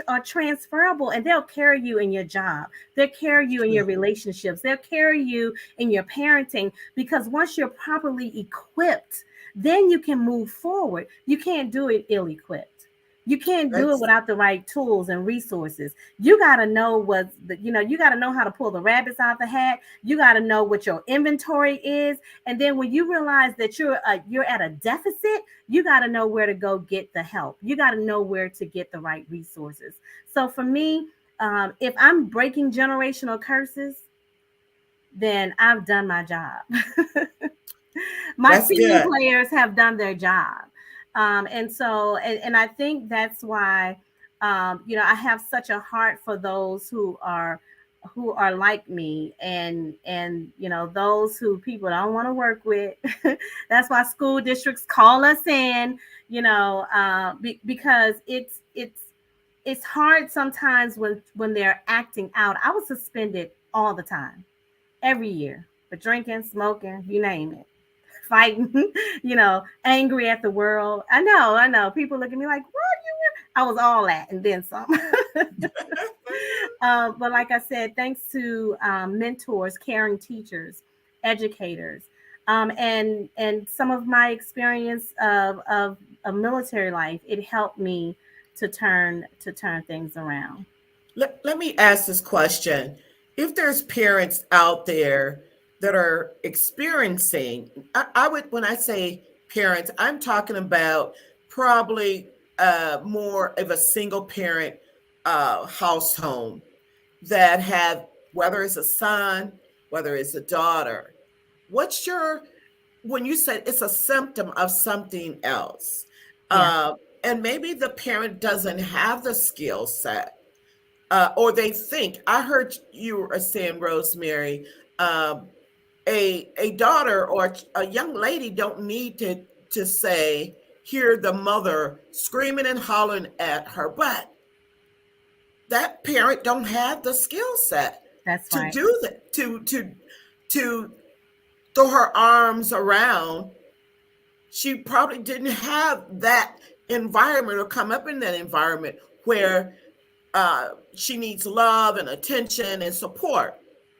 are transferable, and they'll carry you in your job. They'll carry you in your relationships. They'll carry you in your parenting, because once you're properly equipped, then you can move forward. You can't do it ill-equipped. You can't do it That's without the right tools and resources. You got to know you got to know how to pull the rabbits out the hat. You got to know what your inventory is. And then when you realize that you're at a deficit, you got to know where to go get the help. You got to know where to get the right resources. So for me, if I'm breaking generational curses, then I've done my job. My that's team good. players have done their job. And I think that's why, I have such a heart for those who are like me, and those who people don't want to work with. That's why school districts call us in, because it's hard sometimes when they're acting out. I was suspended all the time, every year, for drinking, smoking, you name it, fighting, angry at the world. I know. People look at me like, what? I was all that and then some. But like I said, thanks to mentors, caring teachers, educators, and some of my experience of military life, it helped me to turn things around. Let me ask this question. If there's parents out there that are experiencing, I would, when I say parents, I'm talking about probably more of a single parent household that have, whether it's a son, whether it's a daughter. What's your, when you said it's a symptom of something else, Yeah, uh, and maybe the parent doesn't have the skill set, or they think, I heard you were saying, Rosemary, um, a daughter or a young lady don't need to say, hear the mother screaming and hollering at her, but that parent don't have the skill set that's to right. do that, to throw her arms around. She probably didn't have that environment or come up in that environment where she needs love and attention and support.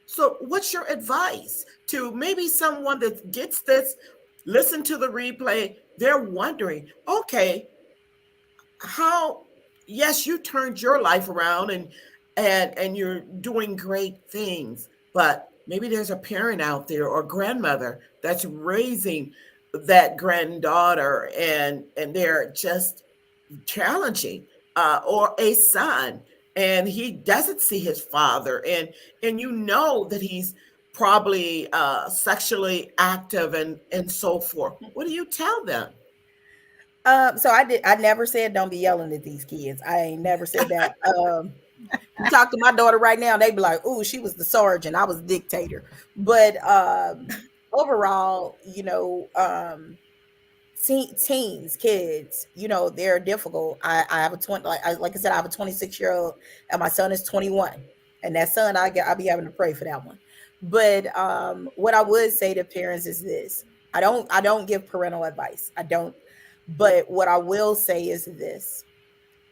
So, what's your advice to maybe someone that gets this, listen to the replay? They're wondering, okay, how? Yes, you turned your life around, and you're doing great things, but maybe there's a parent out there or grandmother that's raising that granddaughter, and they're just challenging, or a son, and he doesn't see his father, and that he's probably sexually active and so forth. What do you tell them? So I never said don't be yelling at these kids. I ain't never said that. You talk to my daughter right now, they be like, "Ooh, she was the sergeant, I was the dictator." But overall, teens, kids, they're difficult. I have a 20, like I said, I have a 26-year-old, and my son is 21. And that son, I'll be having to pray for that one. But what I would say to parents is this: I don't give parental advice. I don't. But what I will say is this: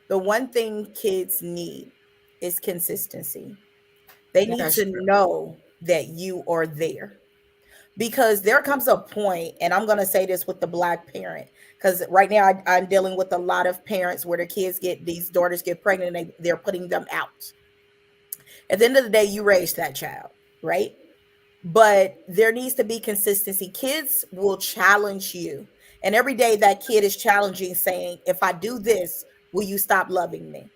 the one thing kids need is consistency. They need That's to true. know that you are there, because there comes a point, and I'm going to say this with the Black parent, because right now I'm dealing with a lot of parents where their kids these daughters get pregnant, and they're putting them out. At the end of the day, you raised that child, right? But there needs to be consistency. Kids will challenge you, and every day that kid is challenging, saying, if I do this, will you stop loving me?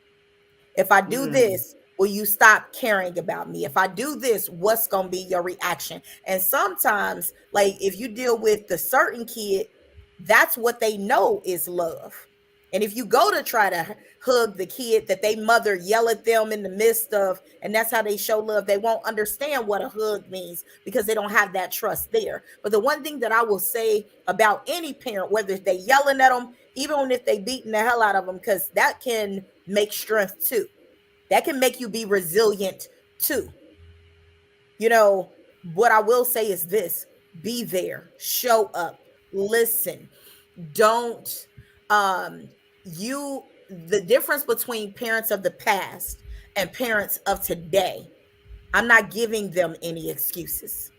If I do Mm, this, will you stop caring about me? If I do this, what's going to be your reaction? And sometimes, like, if you deal with the certain kid, that's what they know is love. And if you go to try to hug the kid that they mother yell at them in the midst of, and that's how they show love, they won't understand what a hug means because they don't have that trust there. But the one thing that I will say about any parent, whether they yelling at them, even if they beating the hell out of them, because that can make strength too. That can make you be resilient too. You know, what I will say is this: be there, show up, listen. Don't you the difference between parents of the past and parents of today, I'm not giving them any excuses.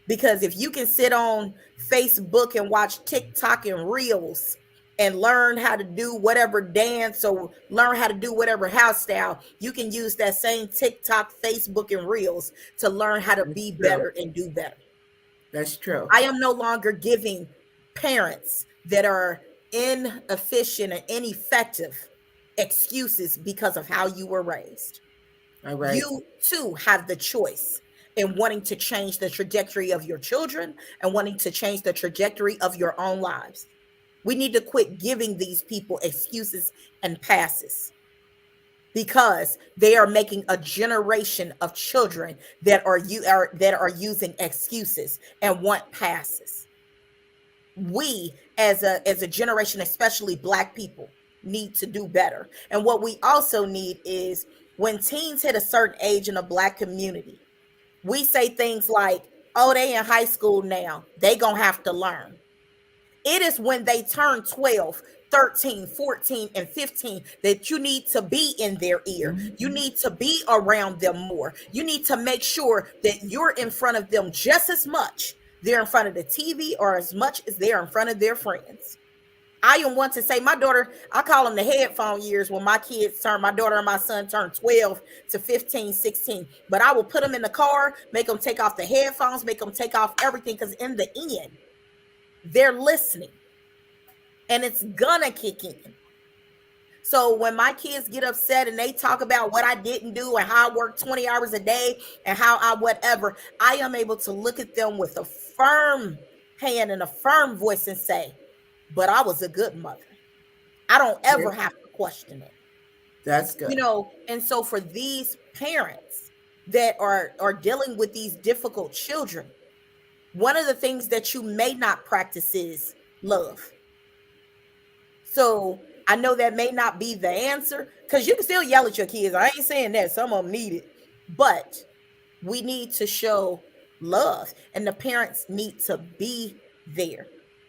Because if you can sit on Facebook and watch TikTok and Reels and learn how to do whatever dance or learn how to do whatever house style, you can use that same TikTok, Facebook, and Reels to learn how to that's be true. better and do better. That's true. I am no longer giving parents that are inefficient and ineffective excuses because of how you were raised. All right. You too have the choice in wanting to change the trajectory of your children and wanting to change the trajectory of your own lives. We need to quit giving these people excuses and passes, because they are making a generation of children that are using excuses and want passes. We as a generation, especially Black people, need to do better. And what we also need is, when teens hit a certain age in a Black community, we say things like, oh, they in high school now, they gonna have to learn. It is when they turn 12, 13, 14, and 15 that you need to be in their ear. You Mhm. need to be around them more. You need to make sure that you're in front of them just as much they're in front of the TV, or as much as they're in front of their friends. I am one to say, my daughter, I call them the headphone years, when my daughter and my son turn 12 to 15, 16. But I will put them in the car, make them take off the headphones, make them take off everything, because in the end, they're listening, and it's gonna kick in. So when my kids get upset and they talk about what I didn't do and how I worked 20 hours a day and how I whatever, I am able to look at them with a firm hand and a firm voice and say, but I was a good mother. I don't Yeah, ever have to question it. that's good. And so for these parents that are dealing with these difficult children, one of the things that you may not practice is love. So I know that may not be the answer, because you can still yell at your kids. I ain't saying that some of them need it, but we need to show love, and the parents need to be there,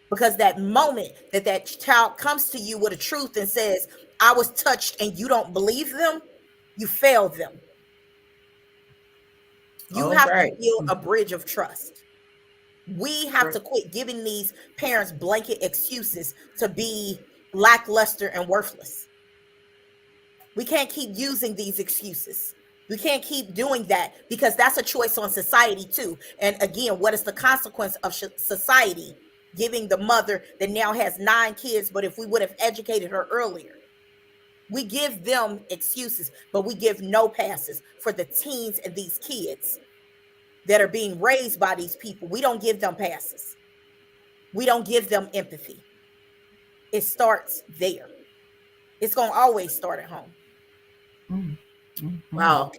because that moment that that child comes to you with a truth and says, I was touched, and you don't believe them, you fail them. You All have to right. build a bridge of trust. We have Right. to quit giving these parents blanket excuses to be lackluster and worthless. We can't keep using these excuses. We can't keep doing that, because that's a choice on society too. And again, what is the consequence of society giving the mother that now has 9 kids, but if we would have educated her earlier? We give them excuses, but we give no passes for the teens and these kids that are being raised by these people. We don't give them passes. We don't give them empathy. It starts there. It's going to always start at home. Mm, mhm. Wow.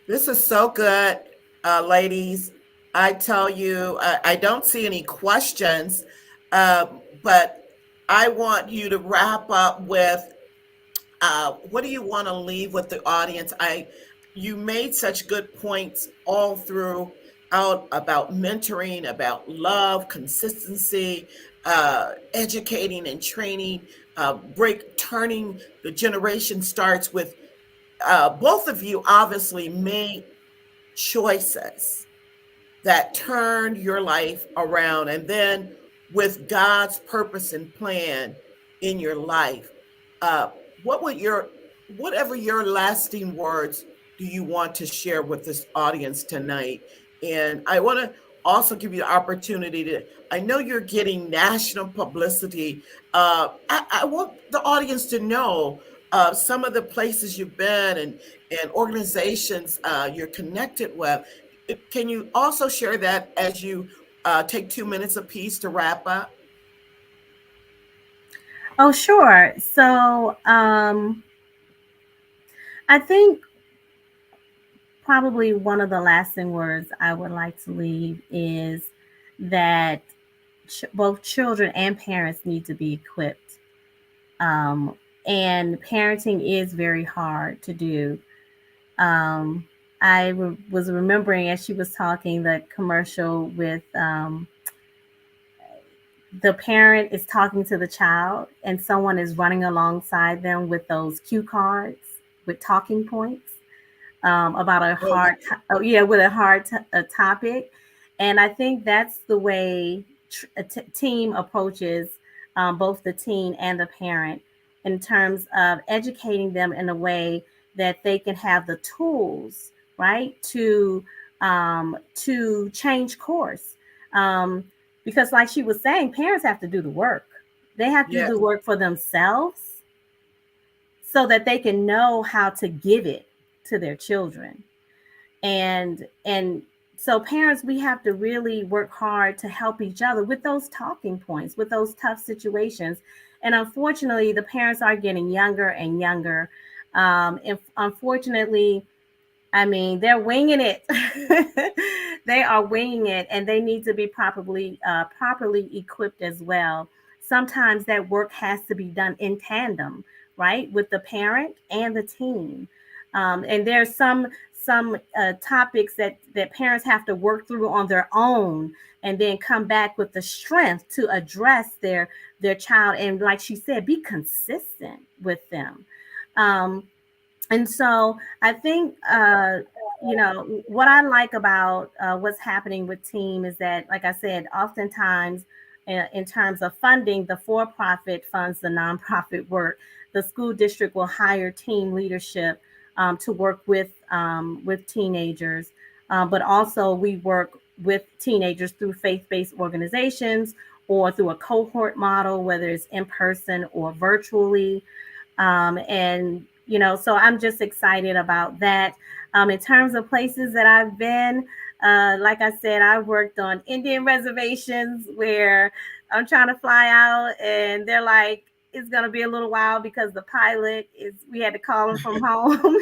This is so good, ladies. I tell you, I don't see any questions, but I want you to wrap up with what do you want to leave with the audience? You made such good points all throughout about mentoring, about love, consistency, educating and training, turning the generation starts with both of you obviously made choices that turned your life around. And then with God's purpose and plan in your life, uh, what would whatever your lasting words do you want to share with this audience tonight? And I want to also give you the opportunity to, I know you're getting national publicity. I want the audience to know some of the places you've been and organizations you're connected with. Can you also share that as you take 2 minutes apiece to wrap up? Oh, sure. So I think probably one of the lasting words I would like to leave is that both children and parents need to be equipped. Um, and parenting is very hard to do. Um, was remembering as she was talking the commercial with the parent is talking to the child and someone is running alongside them with those cue cards with talking points about a Oh, hard, yeah, with a a topic. And I think that's the way a team approaches both the teen and the parent in terms of educating them in a way that they can have the tools, right, to change course. Um, because, like she was saying, parents have to do the work. They have to do yes. the work for themselves so that they can know how to give it to their children. And so parents, we have to really work hard to help each other with those talking points, with those tough situations. And unfortunately, the parents are getting younger and younger. And unfortunately, I mean, they're winging it. They are winging it, and they need to be properly equipped as well. Sometimes that work has to be done in tandem, right, with the parent and the teen. And there's some topics that parents have to work through on their own, and then come back with the strength to address their child. And like she said, be consistent with them. Um, and so I think, what I like about what's happening with team is that, like I said, oftentimes in terms of funding, the for-profit funds the nonprofit work. The school district will hire team leadership to work with teenagers, but also we work with teenagers through faith-based organizations or through a cohort model, whether it's in person or virtually. And so I'm just excited about that. In terms of places that I've been, like I said, I worked on Indian reservations where I'm trying to fly out, and they're like, it's going to be a little while because the pilot is, we had to call him from home.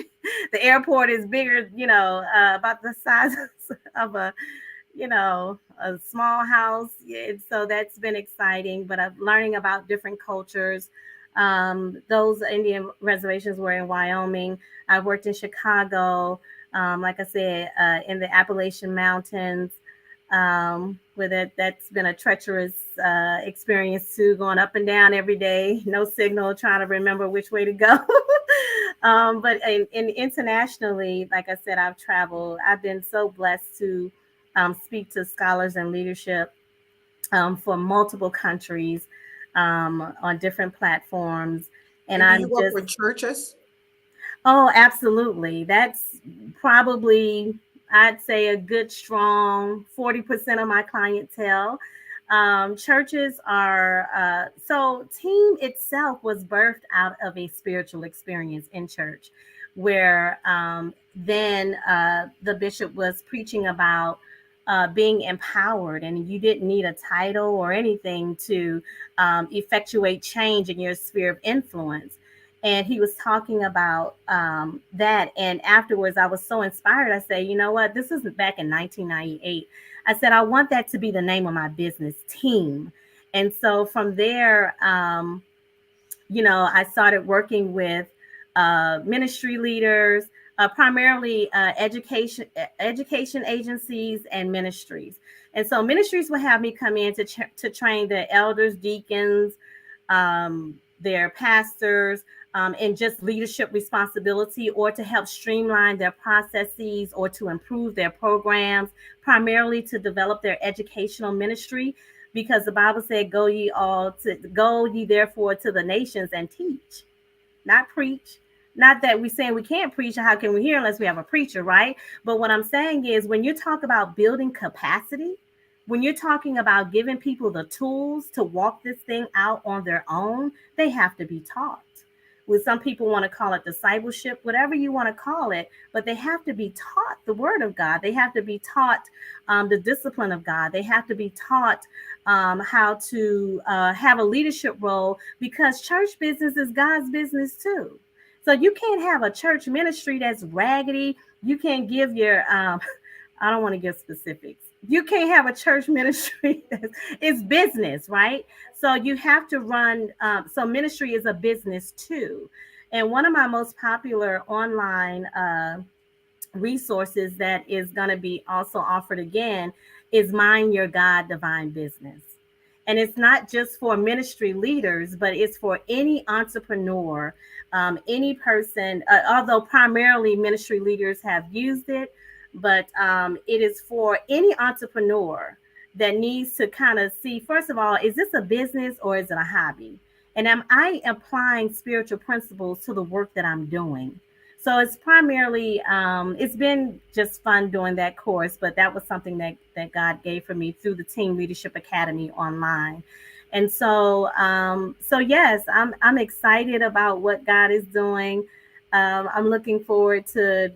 The airport is bigger, about the size of a small house. And so that's been exciting, but I'm learning about different cultures. Those Indian reservations were in Wyoming. I worked in Chicago, like I said, in the Appalachian Mountains, where that's been a treacherous experience too, going up and down every day, no signal, trying to remember which way to go. But in internationally, like I said, I've traveled. I've been so blessed to speak to scholars and leadership for multiple countries on different platforms. And And do you I'm work just, with churches? oh, absolutely. That's probably, I'd say, a good strong 40% of my clientele. Churches are, so team itself was birthed out of a spiritual experience in church where then the bishop was preaching about being empowered, and you didn't need a title or anything to effectuate change in your sphere of influence. And he was talking about that. And afterwards, I was so inspired. I said, you know what? This is back in 1998. I said, I want that to be the name of my business, Team. And so from there, I started working with ministry leaders, primarily education agencies and ministries. And so ministries will have me come in to train the elders, deacons, their pastors, and just leadership responsibility, or to help streamline their processes or to improve their programs, primarily to develop their educational ministry, because the Bible said, go ye therefore to the nations and teach, not preach. Not that we're saying we can't preach, and how can we hear unless we have a preacher, right? But what I'm saying is, when you talk about building capacity, when you're talking about giving people the tools to walk this thing out on their own, they have to be taught. Well, some people want to call it discipleship, whatever you want to call it, but they have to be taught the word of God. They have to be taught the discipline of God. They have to be taught how to have a leadership role, because church business is God's business too. So you can't have a church ministry that's raggedy. You can't give your I don't want to give specifics. You can't have a church ministry it's business, right? So you have to run. So ministry is a business too. And one of my most popular online resources that is going to be also offered again is Mind Your God Divine Business. And it's not just for ministry leaders, but it's for any entrepreneur, any person, although primarily ministry leaders have used it, but it is for any entrepreneur that needs to kind of see, first of all, is this a business or is it a hobby? And am I applying spiritual principles to the work that I'm doing? So it's primarily, it's been just fun doing that course, but that was something that God gave for me through the Team Leadership Academy online. And so, so yes, I'm excited about what God is doing. I'm looking forward to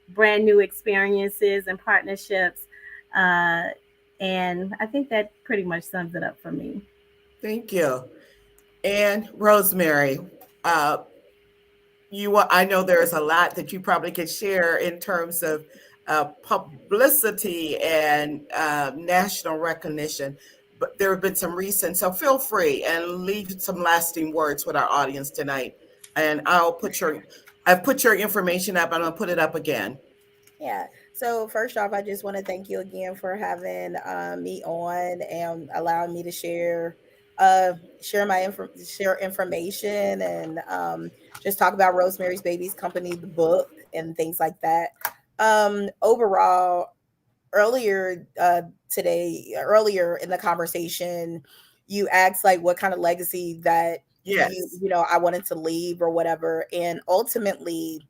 brand new experiences and partnerships. Uh, and I think that pretty much sums it up for me. Thank you. And Rosemary, uh, I know there's a lot that you probably could share in terms of publicity and national recognition, but there have been some recent. So feel free and leave some lasting words with our audience tonight. And I've put your information up. I'm gonna put it up again. Yeah. So first off, I just want to thank you again for having me on and allowing me to uh, share information and just talk about Rosemary's Babies Company, the book, and things like that. Overall, earlier in the conversation, you asked like what kind of legacy that Yes. I wanted to leave or whatever, and ultimately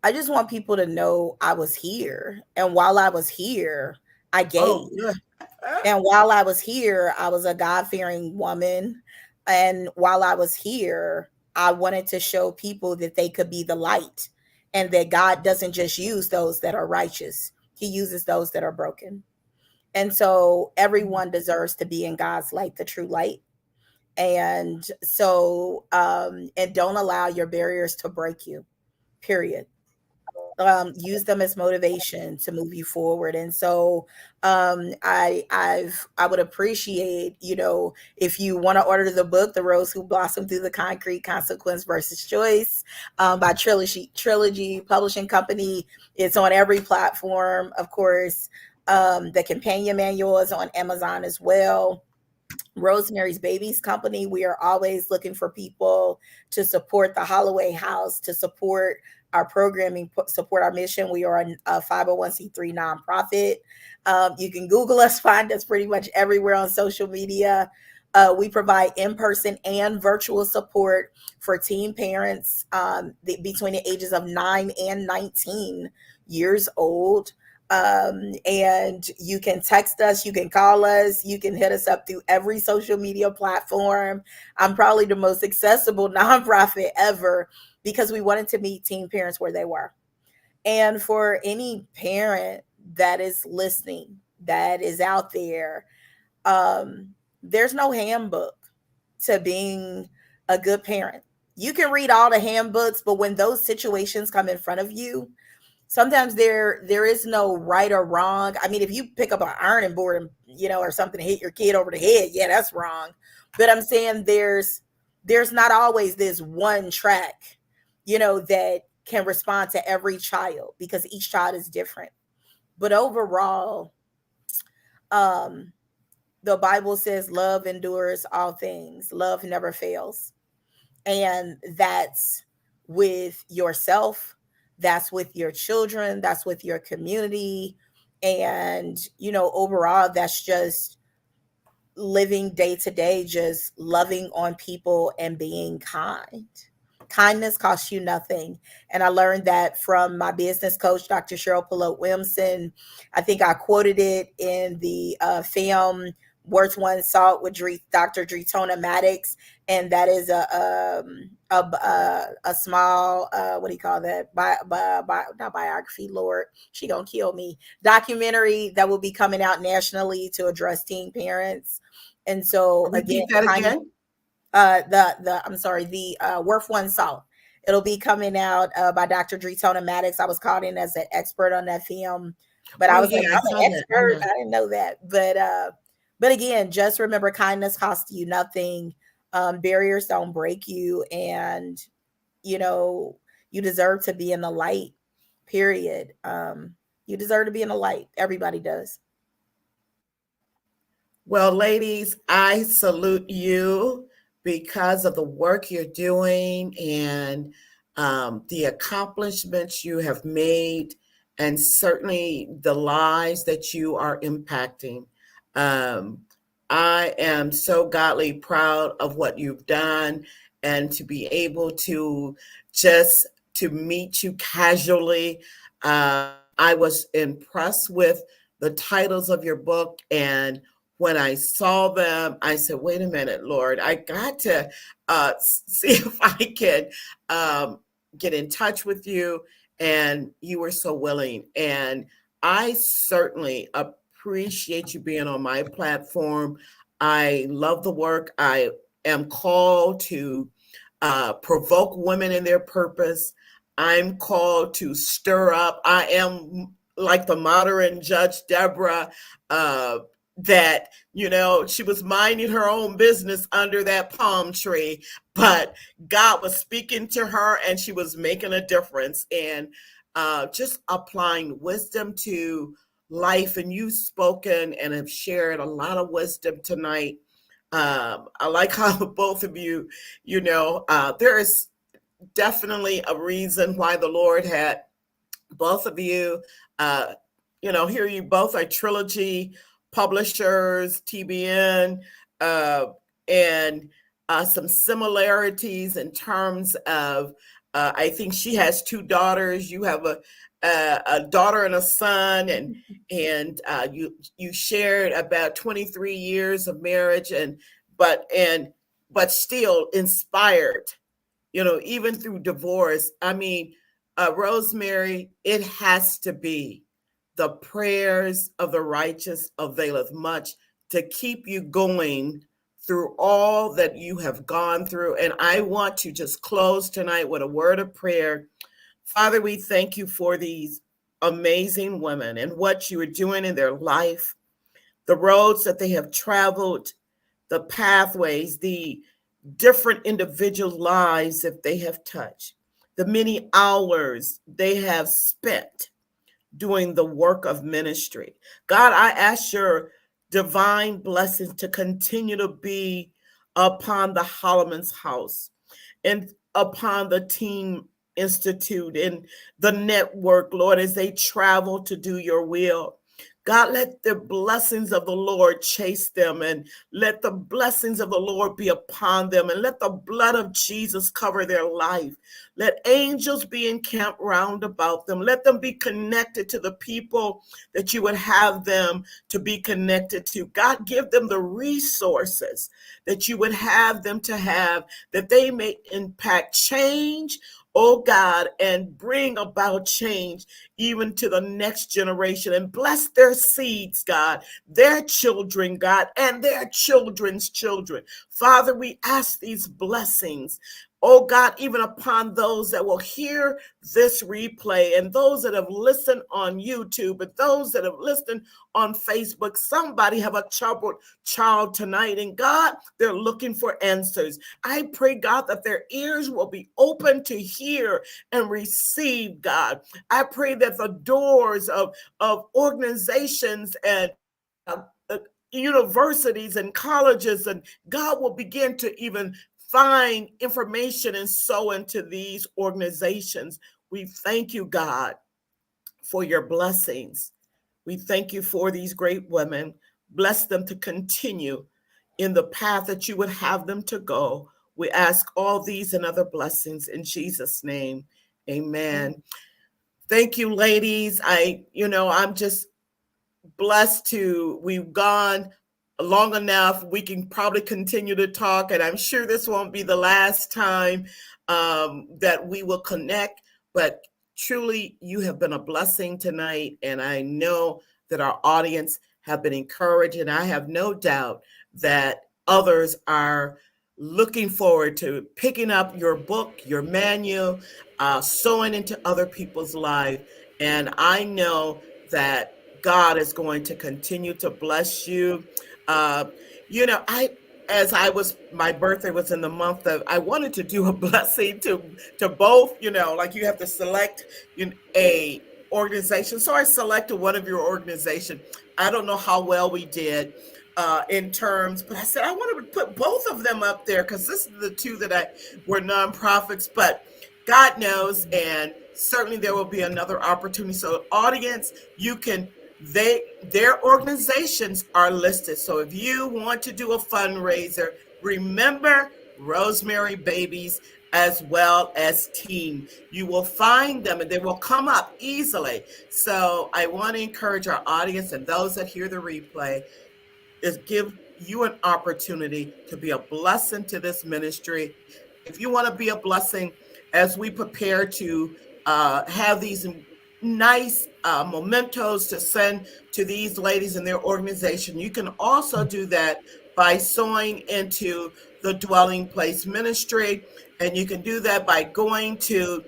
I just want people to know I was here. And while I was here, I Oh, gave. good. And while I was here, I was a God fearing woman. And while I was here, I wanted to show people that they could be the light and that God doesn't just use those that are righteous, He uses those that are broken. And so everyone deserves to be in God's light, the true light. And so, and don't allow your barriers to break you, period. Use them as motivation to move you forward. And so I would appreciate, if you want to order the book, The Rose Who Blossomed Through the Concrete, Consequence versus Choice, by Trilogy Publishing Company. It's on every platform, of course. The companion manual is on Amazon as well. Rosemary's Babies Company, we are always looking for people to support the Holloway House, to support our programming, support our mission. We are a 501c3 nonprofit. You can Google us, find us pretty much everywhere on social media. We provide in-person and virtual support for teen parents between the ages of 9 and 19 years old. And you can text us, you can call us, you can hit us up through every social media platform. I'm probably the most accessible nonprofit ever because we wanted to meet teen parents where they were. And for any parent that is listening, that is out there, there's no handbook to being a good parent. You can read all the handbooks, but when those situations come in front of you, sometimes there is no right or wrong. I mean, if you pick up an ironing board or something to hit your kid over the head. Yeah, that's wrong. But I'm saying there's not always this one track, that can respond to every child, because each child is different. But overall, um, the Bible says love endures all things. Love never fails. And that's with yourself, that's with your children, that's with your community. And, overall, that's just living day to day, just loving on people and being kind. Kindness costs you nothing. And I learned that from my business coach, Dr. Cheryl Pelote Williamson. I think I quoted it in the film Worth One Salt with Dr. Dretona Maddox. And that is a small, what do you call that? Not biography, Lord, she gonna kill me. Documentary that will be coming out nationally to address teen parents. And so again, Repeat that again. I'm sorry, the Worth One Salt. It'll be coming out by Dr. Dretona Maddox. I was called in as an expert on that film, but I Oh was like, yeah, I I'm saw an that. expert. I didn't know that. But again, just remember, kindness costs you nothing. Barriers don't break you, and you know you deserve to be in the light. Period. You deserve to be in the light. Everybody does. Well, ladies, I salute you because of the work you're doing and the accomplishments you have made, and certainly the lives that you are impacting. Um, I am so godly proud of what you've done, and to be able to just to meet you casually. I was impressed with the titles of your book, and when I saw them, I said, wait a minute, Lord, I got to see if I can um, get in touch with you. And you were so willing. And I certainly appreciate you being on my platform. I love the work. I am called to provoke women in their purpose. I'm called to stir up. I am like the modern Judge Deborah, uh, that she was minding her own business under that palm tree, but God was speaking to her and she was making a difference, and just applying wisdom to life. And you've spoken and have shared a lot of wisdom tonight. I like how both of you, there is definitely a reason why the Lord had both of you. Uh, here you both are trilogy publishers, TBN, uh, and some similarities in terms of. I think she has two daughters. You have a daughter and a son, and you shared about 23 years of marriage, but still inspired, even through divorce. I mean, Rosemary, it has to be the prayers of the righteous availeth much to keep you going through all that you have gone through. And I want to just close tonight with a word of prayer. Father, we thank you for these amazing women and what you are doing in their life, the roads that they have traveled, the pathways, the different individual lives that they have touched, the many hours they have spent doing the work of ministry. God, I ask your divine blessings to continue to be upon the Holloman's house and upon the Team Institute and the network, Lord, as they travel to do your will. God, let the blessings of the Lord chase them, and let the blessings of the Lord be upon them, and let the blood of Jesus cover their life. Let angels be encamped round about them. Let them be connected to the people that you would have them to be connected to. God, give them the resources that you would have them to have, that they may impact change, oh God, and bring about change even to the next generation, and bless their seeds, God, their children, God, and their children's children. Father, we ask these blessings oh God, even upon those that will hear this replay and those that have listened on YouTube and those that have listened on Facebook. Somebody have a troubled child tonight, and God, they're looking for answers. I pray, God, that their ears will be open to hear and receive, God. I pray that the doors of organizations and uh, uh, universities and colleges, and God will begin to even find information and sow into these organizations. We thank you, God, for your blessings. We thank you for these great women. Bless them to continue in the path that you would have them to go. We ask all these and other blessings in Jesus' name. Amen. Thank you, ladies. I'm just blessed to, we've gone long enough. We can probably continue to talk, and I'm sure this won't be the last time that we will connect. But truly, you have been a blessing tonight, and I know that our audience have been encouraged, and I have no doubt that others are looking forward to picking up your book, your manual, sewing into other people's lives. And I know that God is going to continue to bless you. Uh, as I was, my birthday was in the month of, I wanted to do a blessing to both, like you have to select a organization. So I selected one of your organization. I don't know how well we did in terms, but I said I wanted to put both of them up there because this is the two that I were nonprofits, but God knows, and certainly there will be another opportunity. So audience, you can, their organizations are listed. So if you want to do a fundraiser, remember Rosemary Babies as well as team. You will find them and they will come up easily. So I want to encourage our audience and those that hear the replay is give you an opportunity to be a blessing to this ministry. If you want to be a blessing as we prepare to have these nice mementos to send to these ladies and their organization, you can also do that by sewing into the Dwelling Place Ministry. And you can do that by going to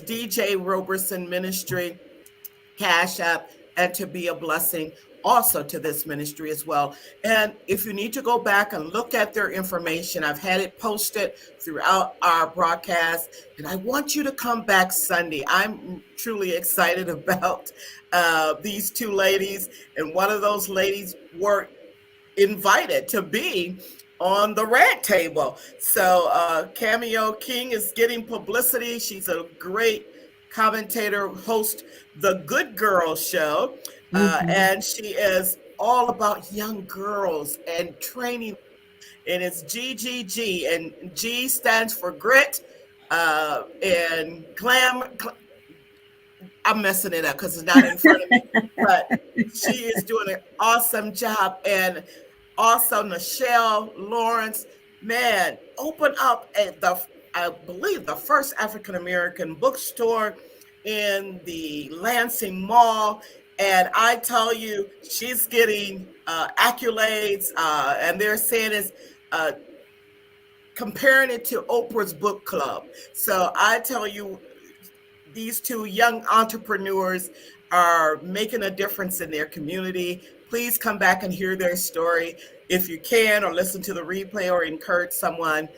DJ Roberson Ministry Cash App, and to be a blessing also to this ministry as well. And if you need to go back and look at their information, I've had it posted throughout our broadcast, and I want you to come back Sunday. I'm truly excited about these two ladies, and one of those ladies were invited to be on the rant table. So Cameo King is getting publicity. She's a great commentator, host the Good Girl Show, and she is all about young girls and training. And it's GGG, and G stands for grit and glam. I'm messing it up because it's not in front of me, but she is doing an awesome job. And also Nichelle Lawrence, man, open up I believe the first African American bookstore in the Lansing Mall. And I tell you, she's getting accolades, and they're saying is comparing it to Oprah's book club. So I tell you, these two young entrepreneurs are making a difference in their community. Please come back and hear their story if you can, or listen to the replay, or encourage someone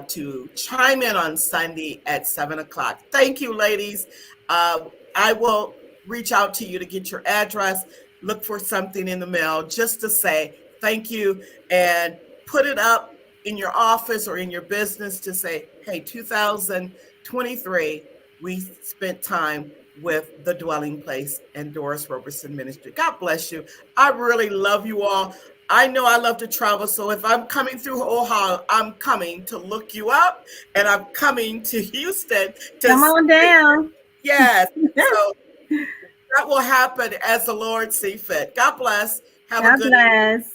to chime in on Sunday at 7:00. Thank you, ladies. I will reach out to you to get your address, look for something in the mail just to say thank you, and put it up in your office or in your business to say, hey, 2023, we spent time with the Dwelling Place and Doris Roberson Ministry. God bless you. I really love you all. I know I love to travel, so if I'm coming through Ohio, I'm coming to look you up, and I'm coming to Houston to come on down. Yes. So that will happen as the Lord see fit. God bless. Have God a good bless.